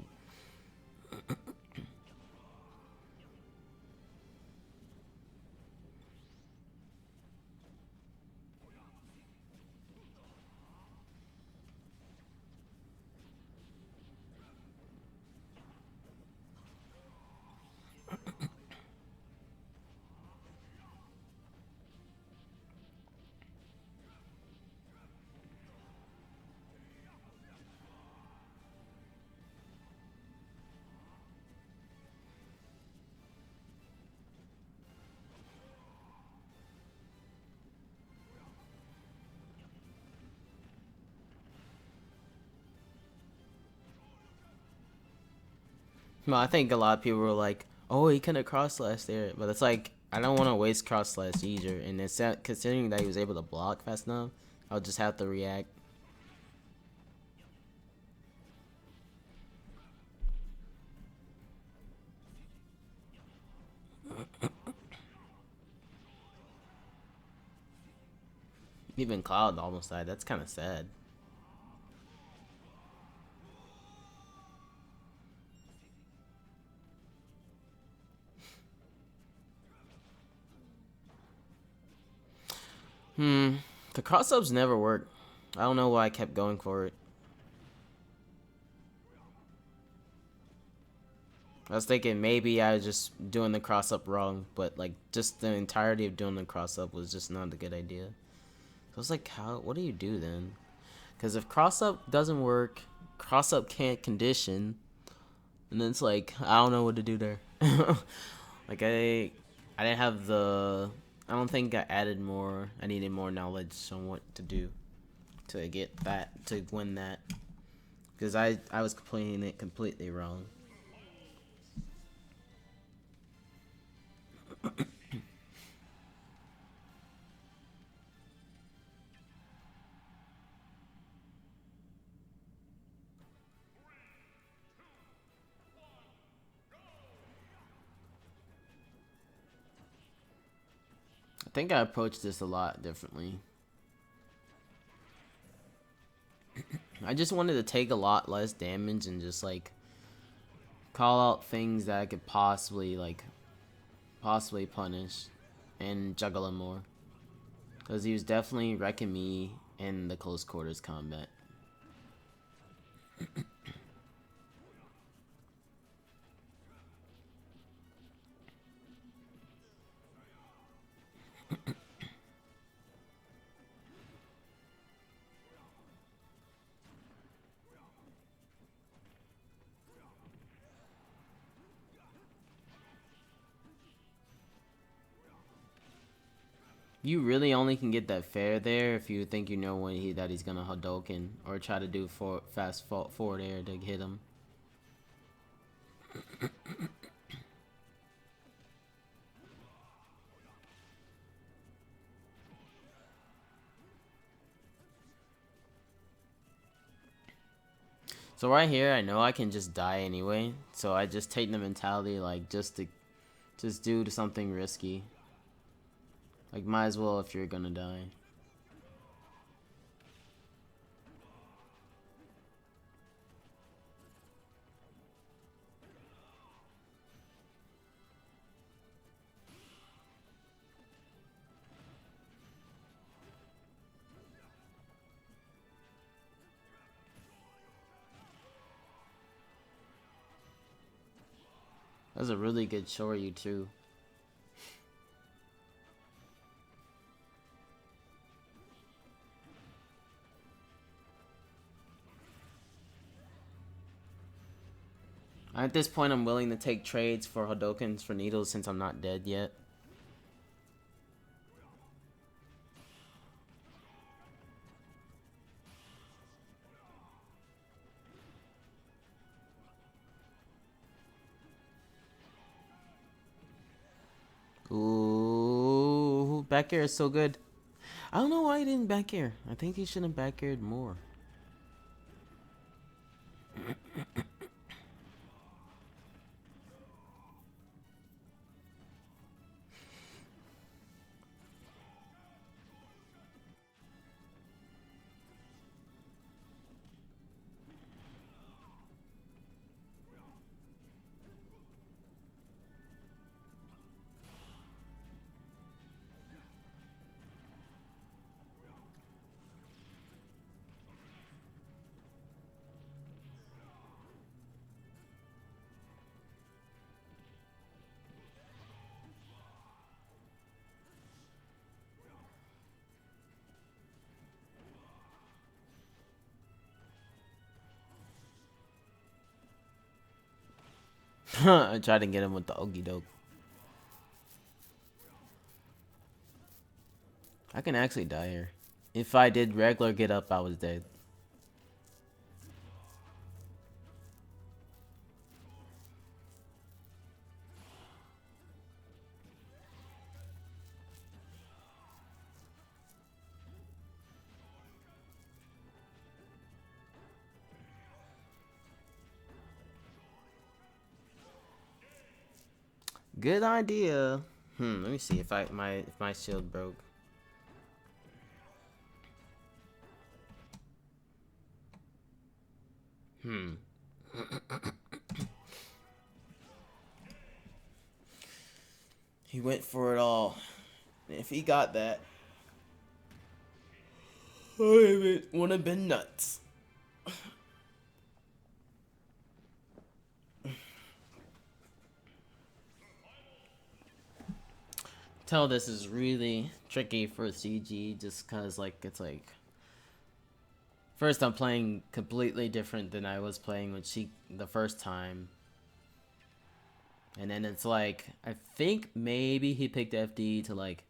Well, I think a lot of people were like, "Oh, he couldn't cross slash there," but it's I don't want to waste cross slash either. And it's considering that he was able to block fast enough, I'll just have to react. Even Cloud almost died. That's kind of sad. The cross-ups never work. I don't know why I kept going for it. I was thinking maybe I was just doing the cross-up wrong, but like just the entirety of doing the cross-up was just not a good idea. So I was like, what do you do then? Because if cross-up doesn't work, cross-up can't condition, and then it's like, I don't know what to do there. Like I didn't have the, I don't think I added more. I needed more knowledge on what to do to get that, to win that. Because I was playing it completely wrong. I think I approached this a lot differently. I just wanted to take a lot less damage and just like call out things that I could possibly punish and juggle him more. Because he was definitely wrecking me in the close quarters combat. You really only can get that fair there if you think you know when that he's gonna Hadouken or try to do fast forward air to hit him. So right here, I know I can just die anyway. So I just take the mentality like just do something risky. Like might as well if you're gonna die. That's a really good Shoryu too. At this point, I'm willing to take trades for Hadokens for needles since I'm not dead yet. Ooh, back air is so good. I don't know why he didn't back air. I think he should have back aired more. I tried to get him with the Okie doke. I can actually die here. If I did regular get up, I was dead. Good idea. Let me see if my shield broke. He went for it all. If he got that, it would have been nuts. Tell this is really tricky for CG just cause like it's like first I'm playing completely different than I was playing with Sheik the first time. And then it's like I think maybe he picked FD to like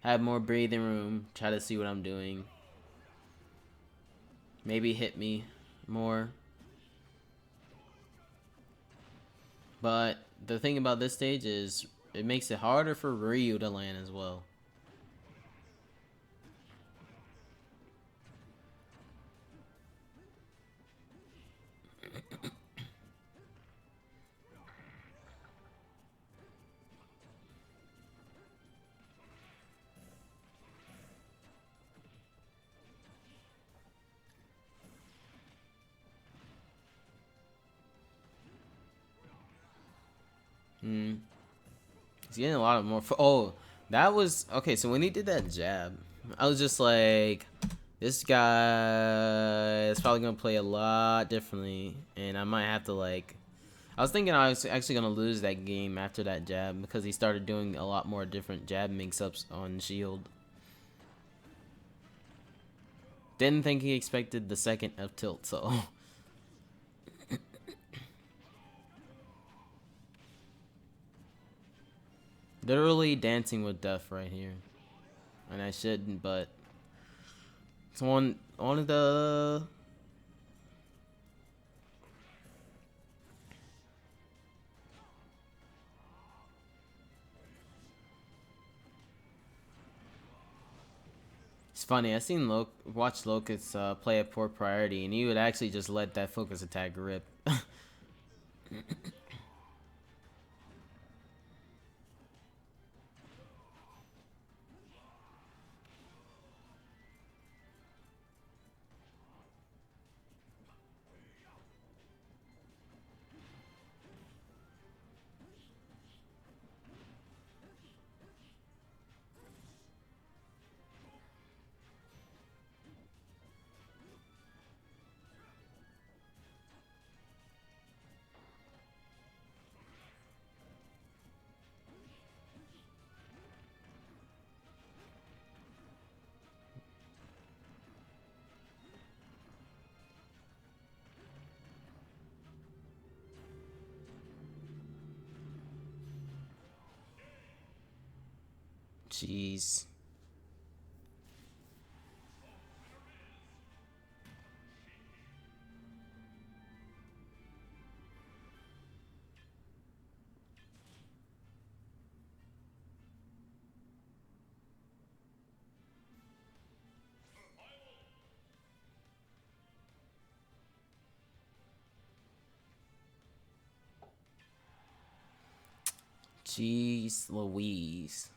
have more breathing room, try to see what I'm doing. Maybe hit me more. But the thing about this stage is it makes it harder for Ryu to land as well. He's getting a lot of more. Oh, that was okay. So when he did that jab, I was just like, this guy is probably gonna play a lot differently, and I might have to like. I was thinking I was actually gonna lose that game after that jab because he started doing a lot more different jab mix-ups on Shield. Didn't think he expected the second F tilt, so. Literally dancing with death right here. And I shouldn't, but it's one of the it's funny, I seen watch Locust play at poor priority and he would actually just let that focus attack rip. Jeez. Jeez Louise.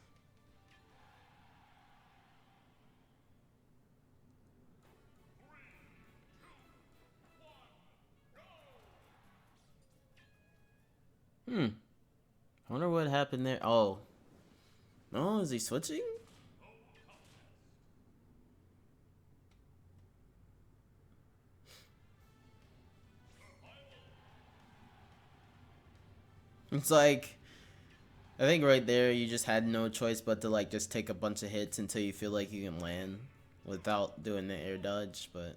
I wonder what happened there. Oh. No, is he switching? It's like I think right there you just had no choice but to like just take a bunch of hits until you feel like you can land without doing the air dodge, but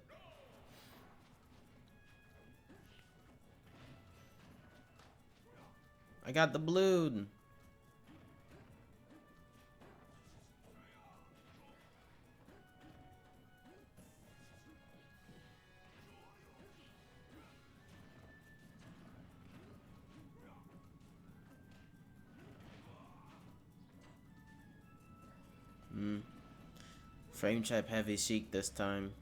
I got the balloon. Frame trap heavy Sheik this time.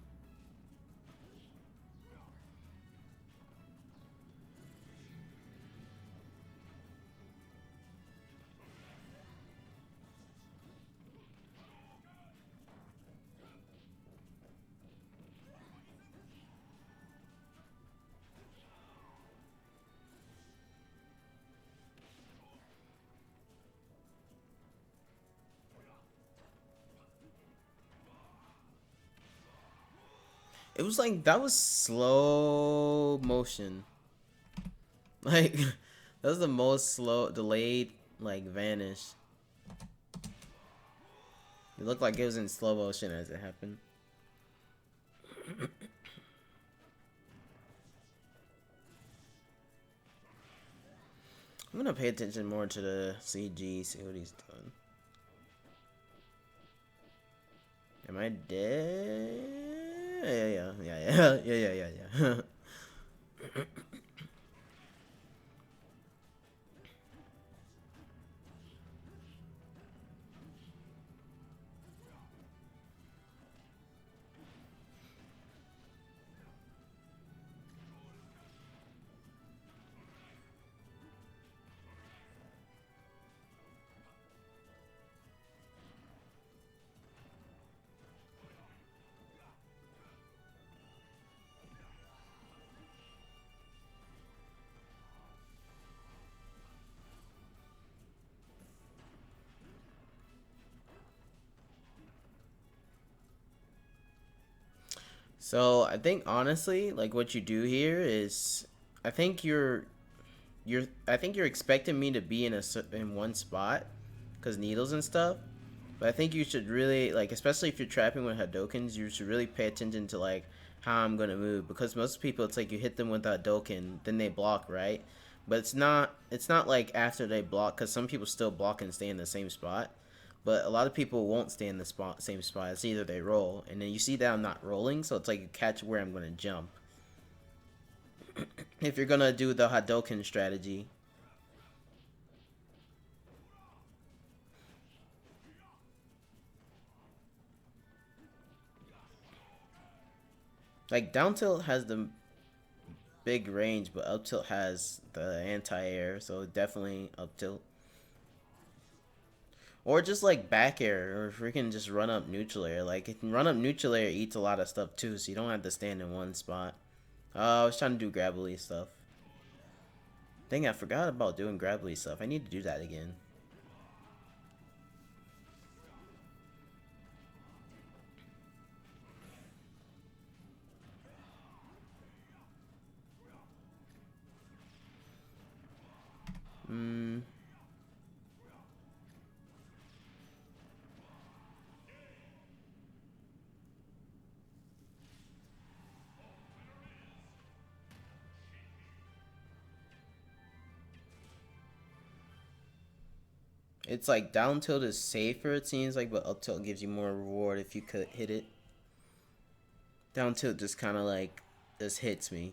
It was like that was slow motion. Like that was the most slow delayed like vanish. It looked like it was in slow motion as it happened. I'm gonna pay attention more to the CG, see what he's done. Am I dead? Yeah. So I think honestly, like what you do here is, I think I think you're expecting me to be in one spot, cause needles and stuff. But I think you should really like, especially if you're trapping with Hadokens, you should really pay attention to like how I'm gonna move, because most people it's like you hit them with a Hadoken, then they block, right? But it's not like after they block, cause some people still block and stay in the same spot. But a lot of people won't stay in the same spot. It's either they roll, and then you see that I'm not rolling, so it's like you catch where I'm gonna jump. If you're gonna do the Hadoken strategy, like down tilt has the big range, but up tilt has the anti-air, so definitely up tilt. Or just like back air, or freaking just run up neutral air. Like run up neutral air eats a lot of stuff too, so you don't have to stand in one spot. I was trying to do grabbly stuff. Dang, I forgot about doing grabbly stuff. I need to do that again. Hmm. It's like down tilt is safer, it seems like, but up tilt gives you more reward if you could hit it. Down tilt just kind of like just hits me.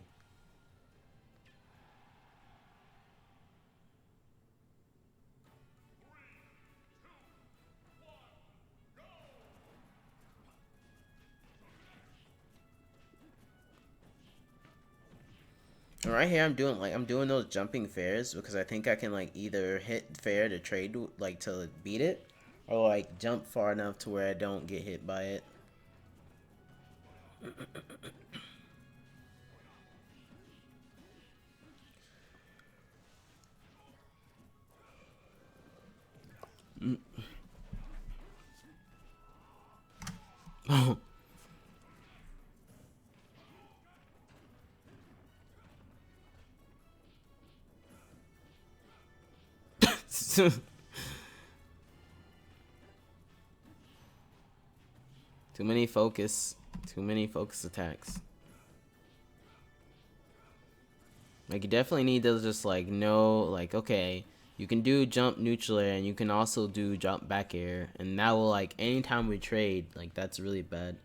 And right here, I'm doing those jumping fairs because I think I can like either hit fair to trade like to beat it, or like jump far enough to where I don't get hit by it. Too many focus. Too many focus attacks. Like you definitely need to just like know like, okay, you can do jump neutral air and you can also do jump back air, and that will like anytime we trade, like that's really bad.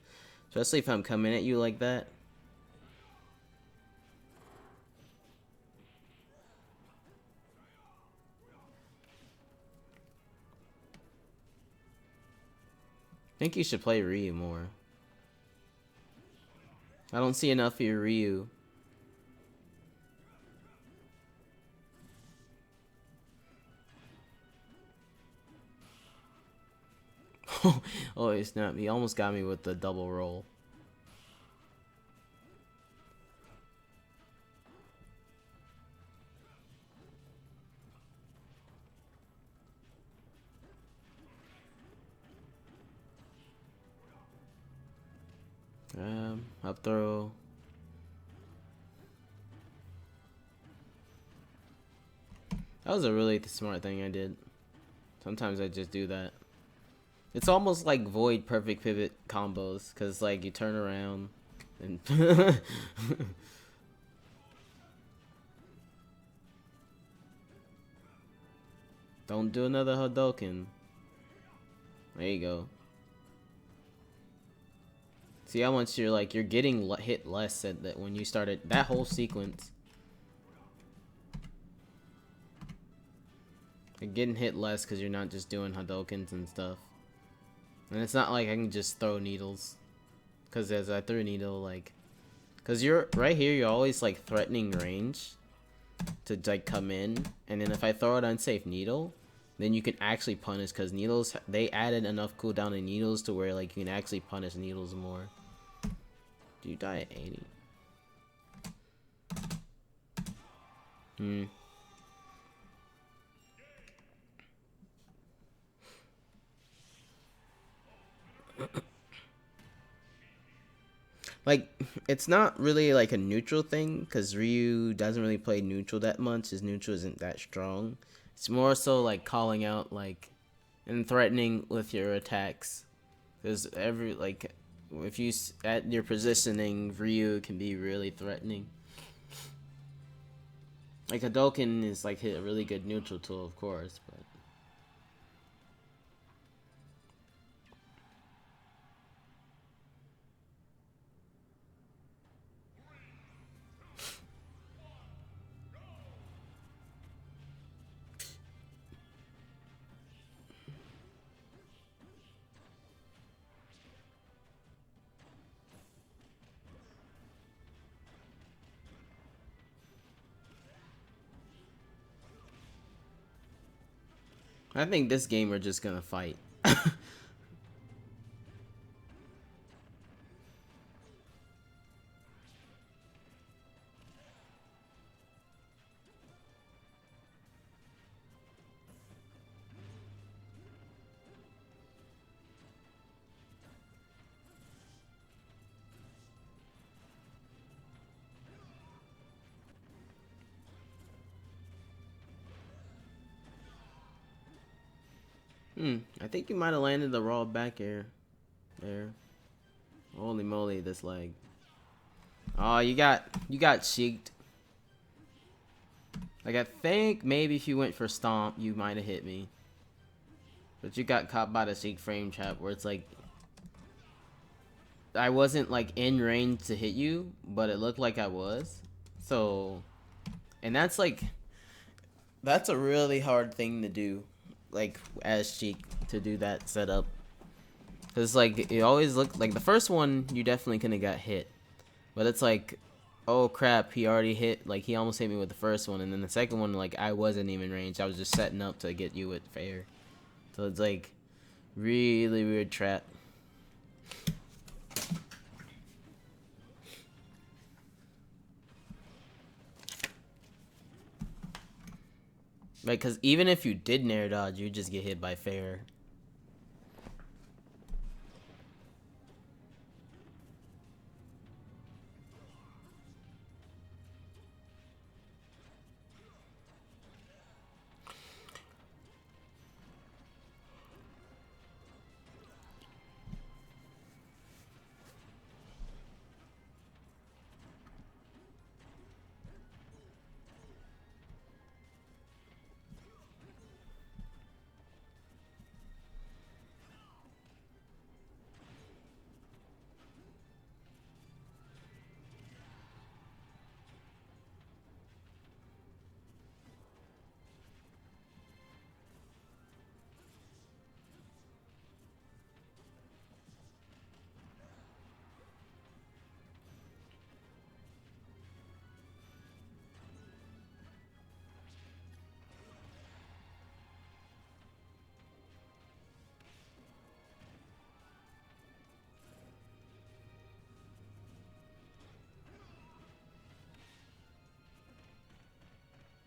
Especially if I'm coming at you like that. I think you should play Ryu more. I don't see enough of your Ryu. Oh, it's not. He almost got me with the double roll. How Up throw. That was a really smart thing I did. Sometimes I just do that. It's almost like void perfect pivot combos, cause like you turn around and don't do another Hadouken. There you go. See how much you're getting hit less at that when you started that whole sequence. You're getting hit less because you're not just doing Hadoukens and stuff. And it's not like I can just throw needles. Because as I threw a needle, like... Because you're... Right here, you're always, like, threatening range. To, like, come in. And then if I throw an unsafe needle... Then you can actually punish. Because needles... They added enough cooldown to needles to where, like, you can actually punish needles more. Do you die at 80? Hmm. Like, it's not really like a neutral thing, because Ryu doesn't really play neutral that much. His neutral isn't that strong. It's more so like calling out, like, and threatening with your attacks. Because if you at your positioning, Ryu can be really threatening. Like, Hadouken is like a really good neutral tool, of course, but. I think this game we're just gonna fight. I think you might have landed the raw back air there. Holy moly, this leg. Oh, you got cheeked. Like, I think maybe if you went for stomp, you might have hit me. But you got caught by the cheek frame trap where it's like I wasn't like in range to hit you, but it looked like I was. So, and that's a really hard thing to do, like as cheek, to do that setup. Cause like it always looked like the first one you definitely couldn't have got hit, but it's like, oh crap, he already hit, like he almost hit me with the first one, and then the second one, like I wasn't even in range. I was just setting up to get you with fair. So it's like really weird trap. Like, cause even if you did nair dodge, you just get hit by fair.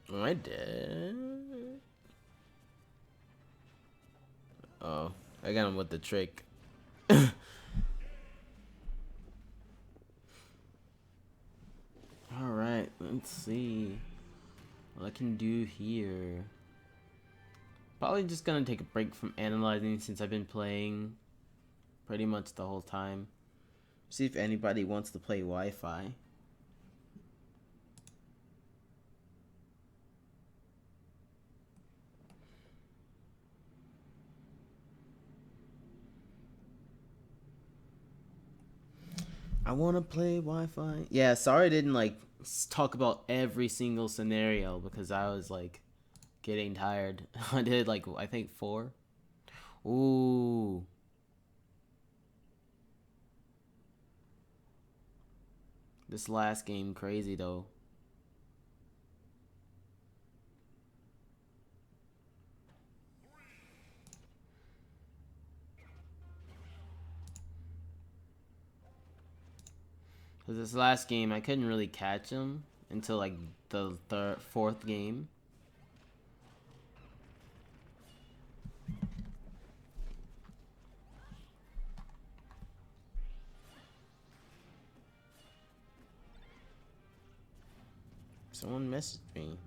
Am I dead? Oh, I got him with the trick. Let's see what I can do here. Probably just gonna take a break from analyzing since I've been playing pretty much the whole time. See if anybody wants to play Wi-Fi. I want to play Wi-Fi. Yeah, sorry I didn't like talk about every single scenario because I was like getting tired. I did like I think 4. Ooh. This last game crazy though. Cause this last game I couldn't really catch him until like the fourth game. Someone messaged me.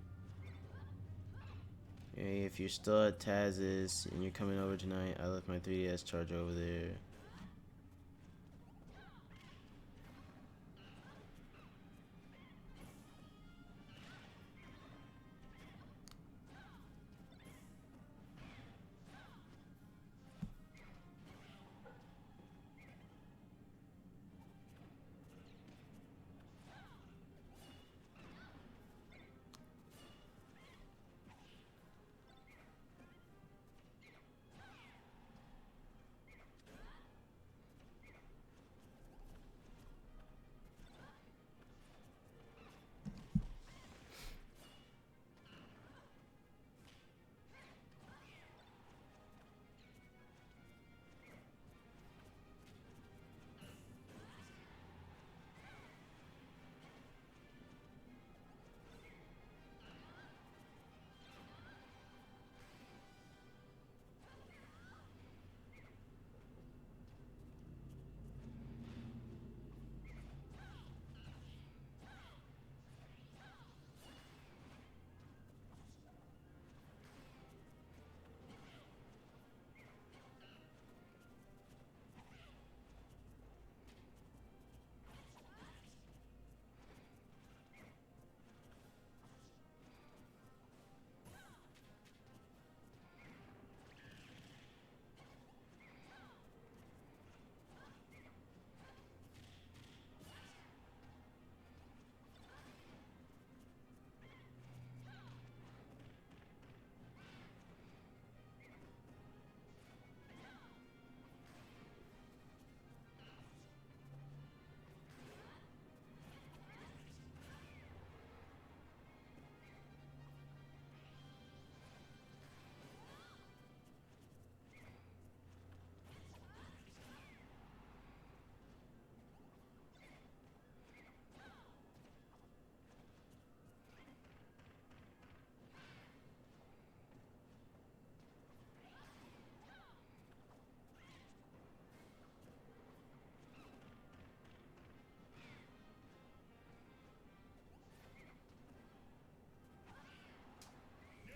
Hey, if you're still at Taz's and you're coming over tonight, I left my 3DS charger over there.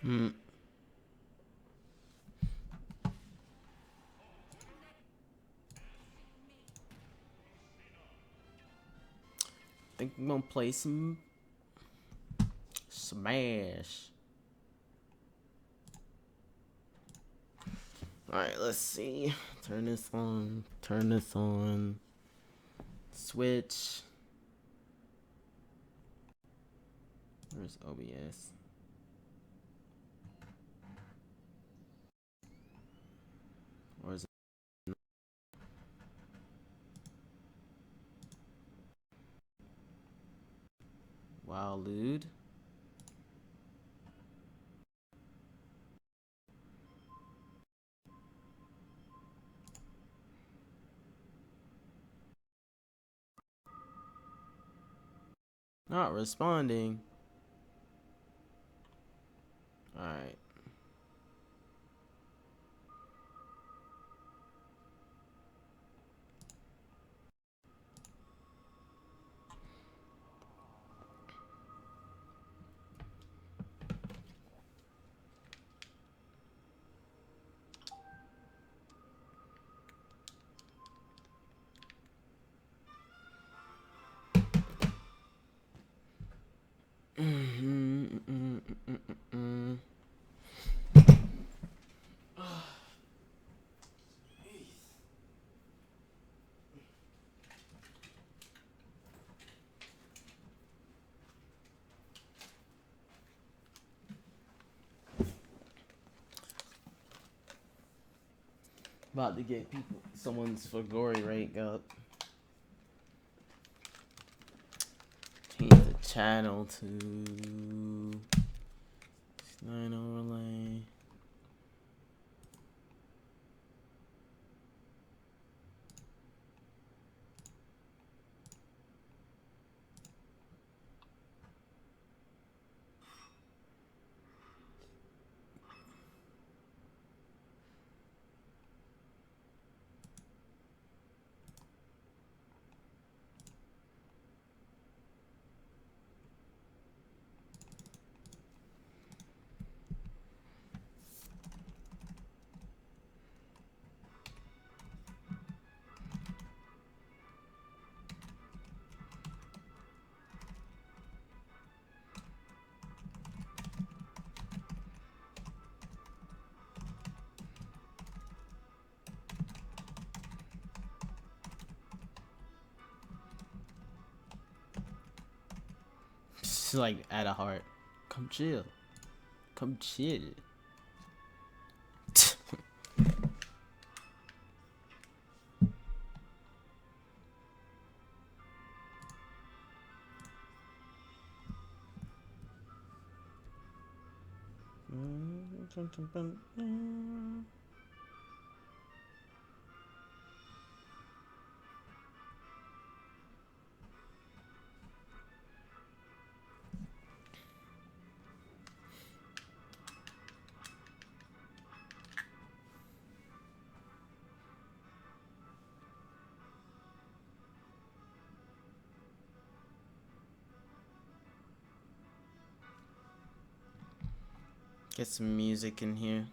Hmm. Think I'm gonna play some Smash. Alright, let's see. Turn this on. Turn this on. Switch. Where's OBS? Or is it Wildlude? Not responding. Alright. About to get people someone's for glory rank up. Change the channel to 9 overlay. Just like add a heart. Come chill. Come chill. Get some music in here.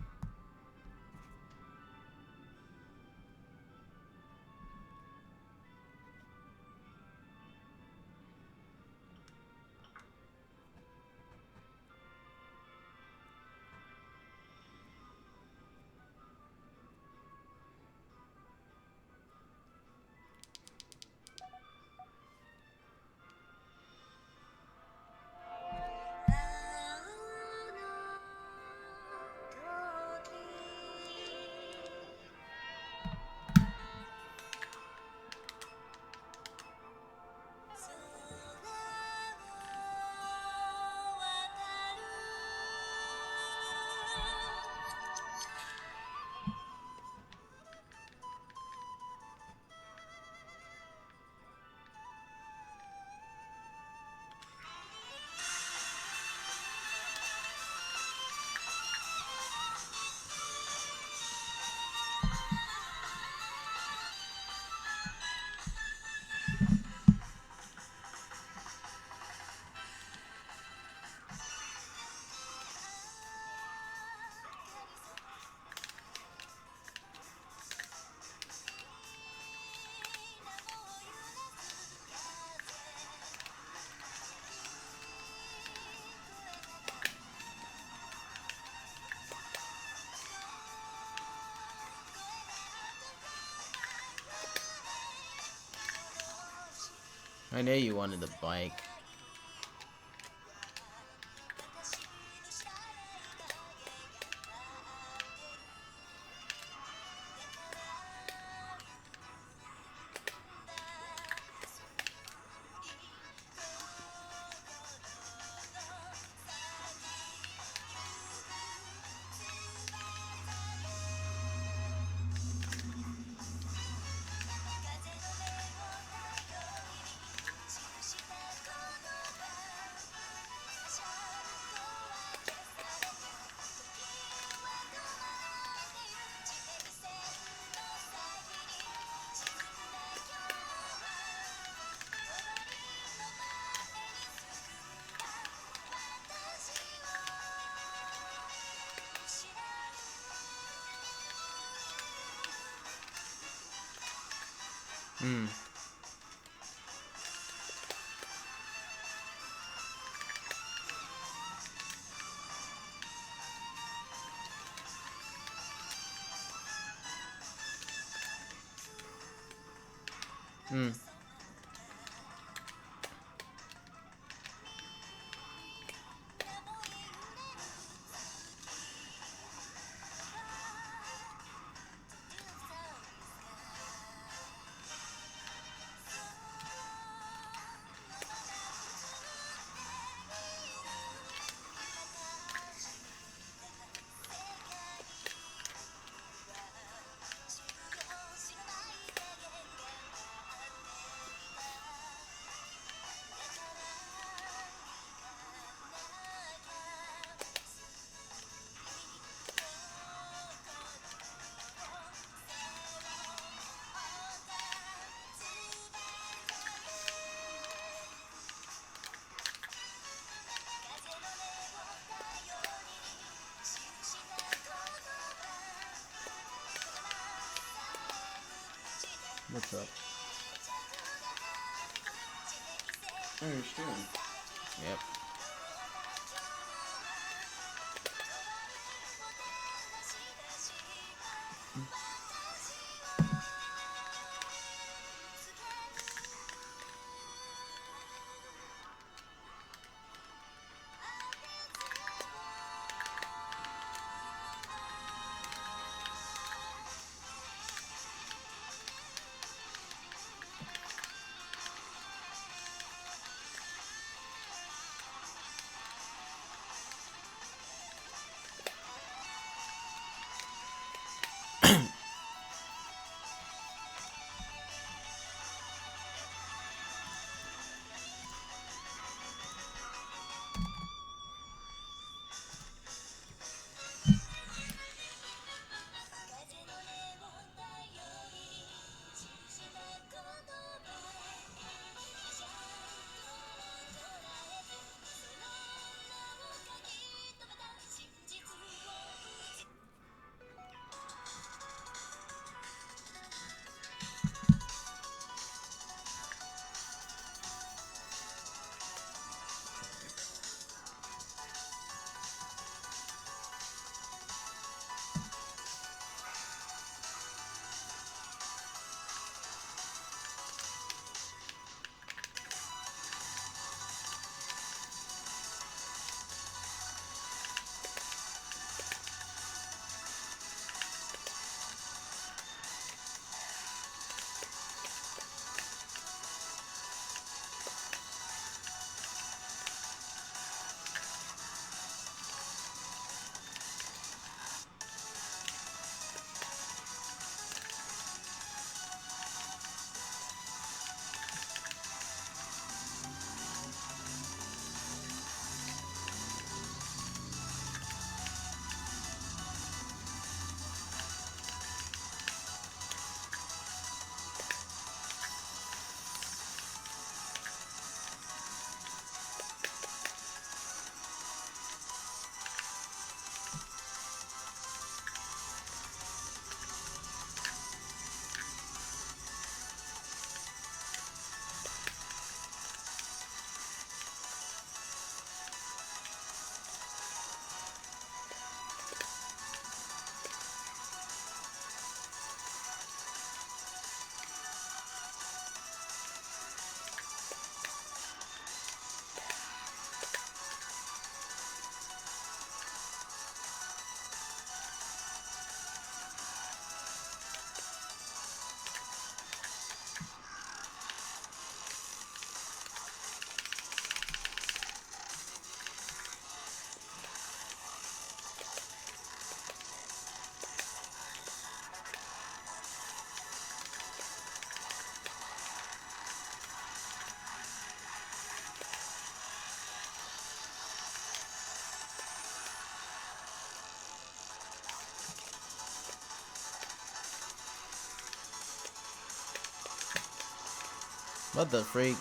I know you wanted the bike. Hmm. Hmm. What's up? I understand. Yep. What the freak?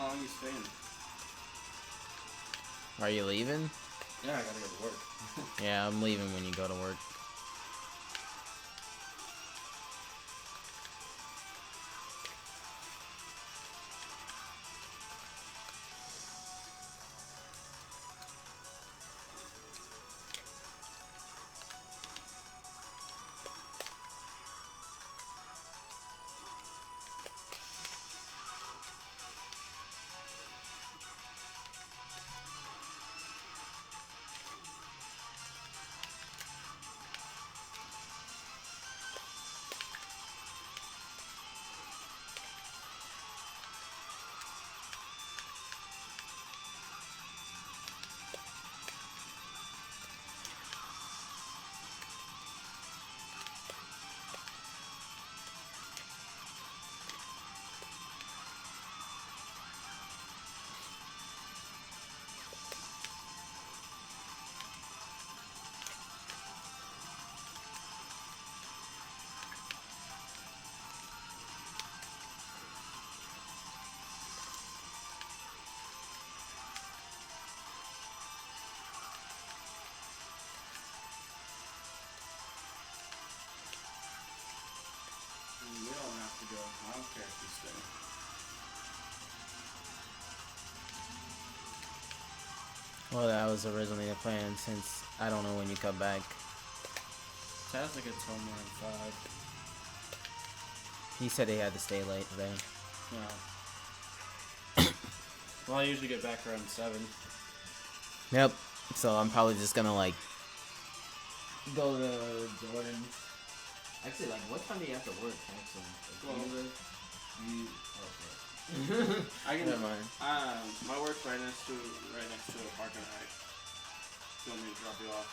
How long are you staying? Are you leaving? Yeah, I gotta go to work. Yeah, I'm leaving when you go to work. Well, that was originally the plan since I don't know when you come back. Taisa gets home around 5. He said he had to stay late today. Yeah. Well, I usually get back around 7. Yep. So I'm probably just gonna like go to Jordan. Actually, like, what time do you have to work? Actually, I can. Never mind. My work's right next to a parking lot. You want me to drop you off?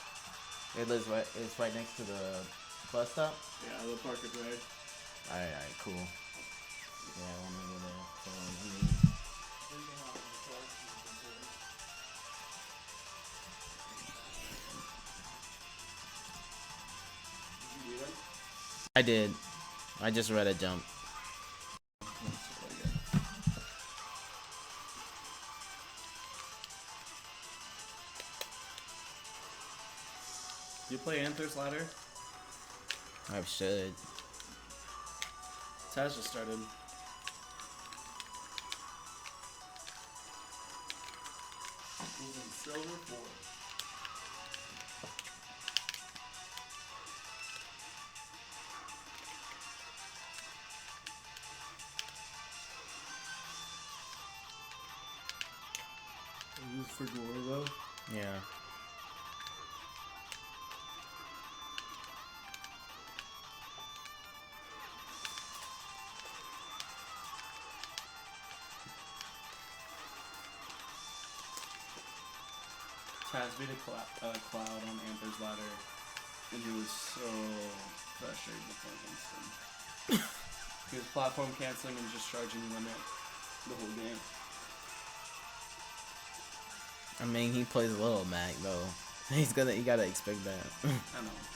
It lives right. It's right next to the bus stop. Yeah, the park is right. Alright, cool. Yeah, I want to go there. So, I did. I just read a jump. Do you play Anthor's Ladder? I should. Taz just started. He's in silver 4. Is this for glory though? Yeah. Taz beat a cloud on Anthor's Ladder, and he was so frustrated to play against him. He was platform canceling and just charging limit the whole game. I mean, he plays a little Mac though. You gotta expect that. I know.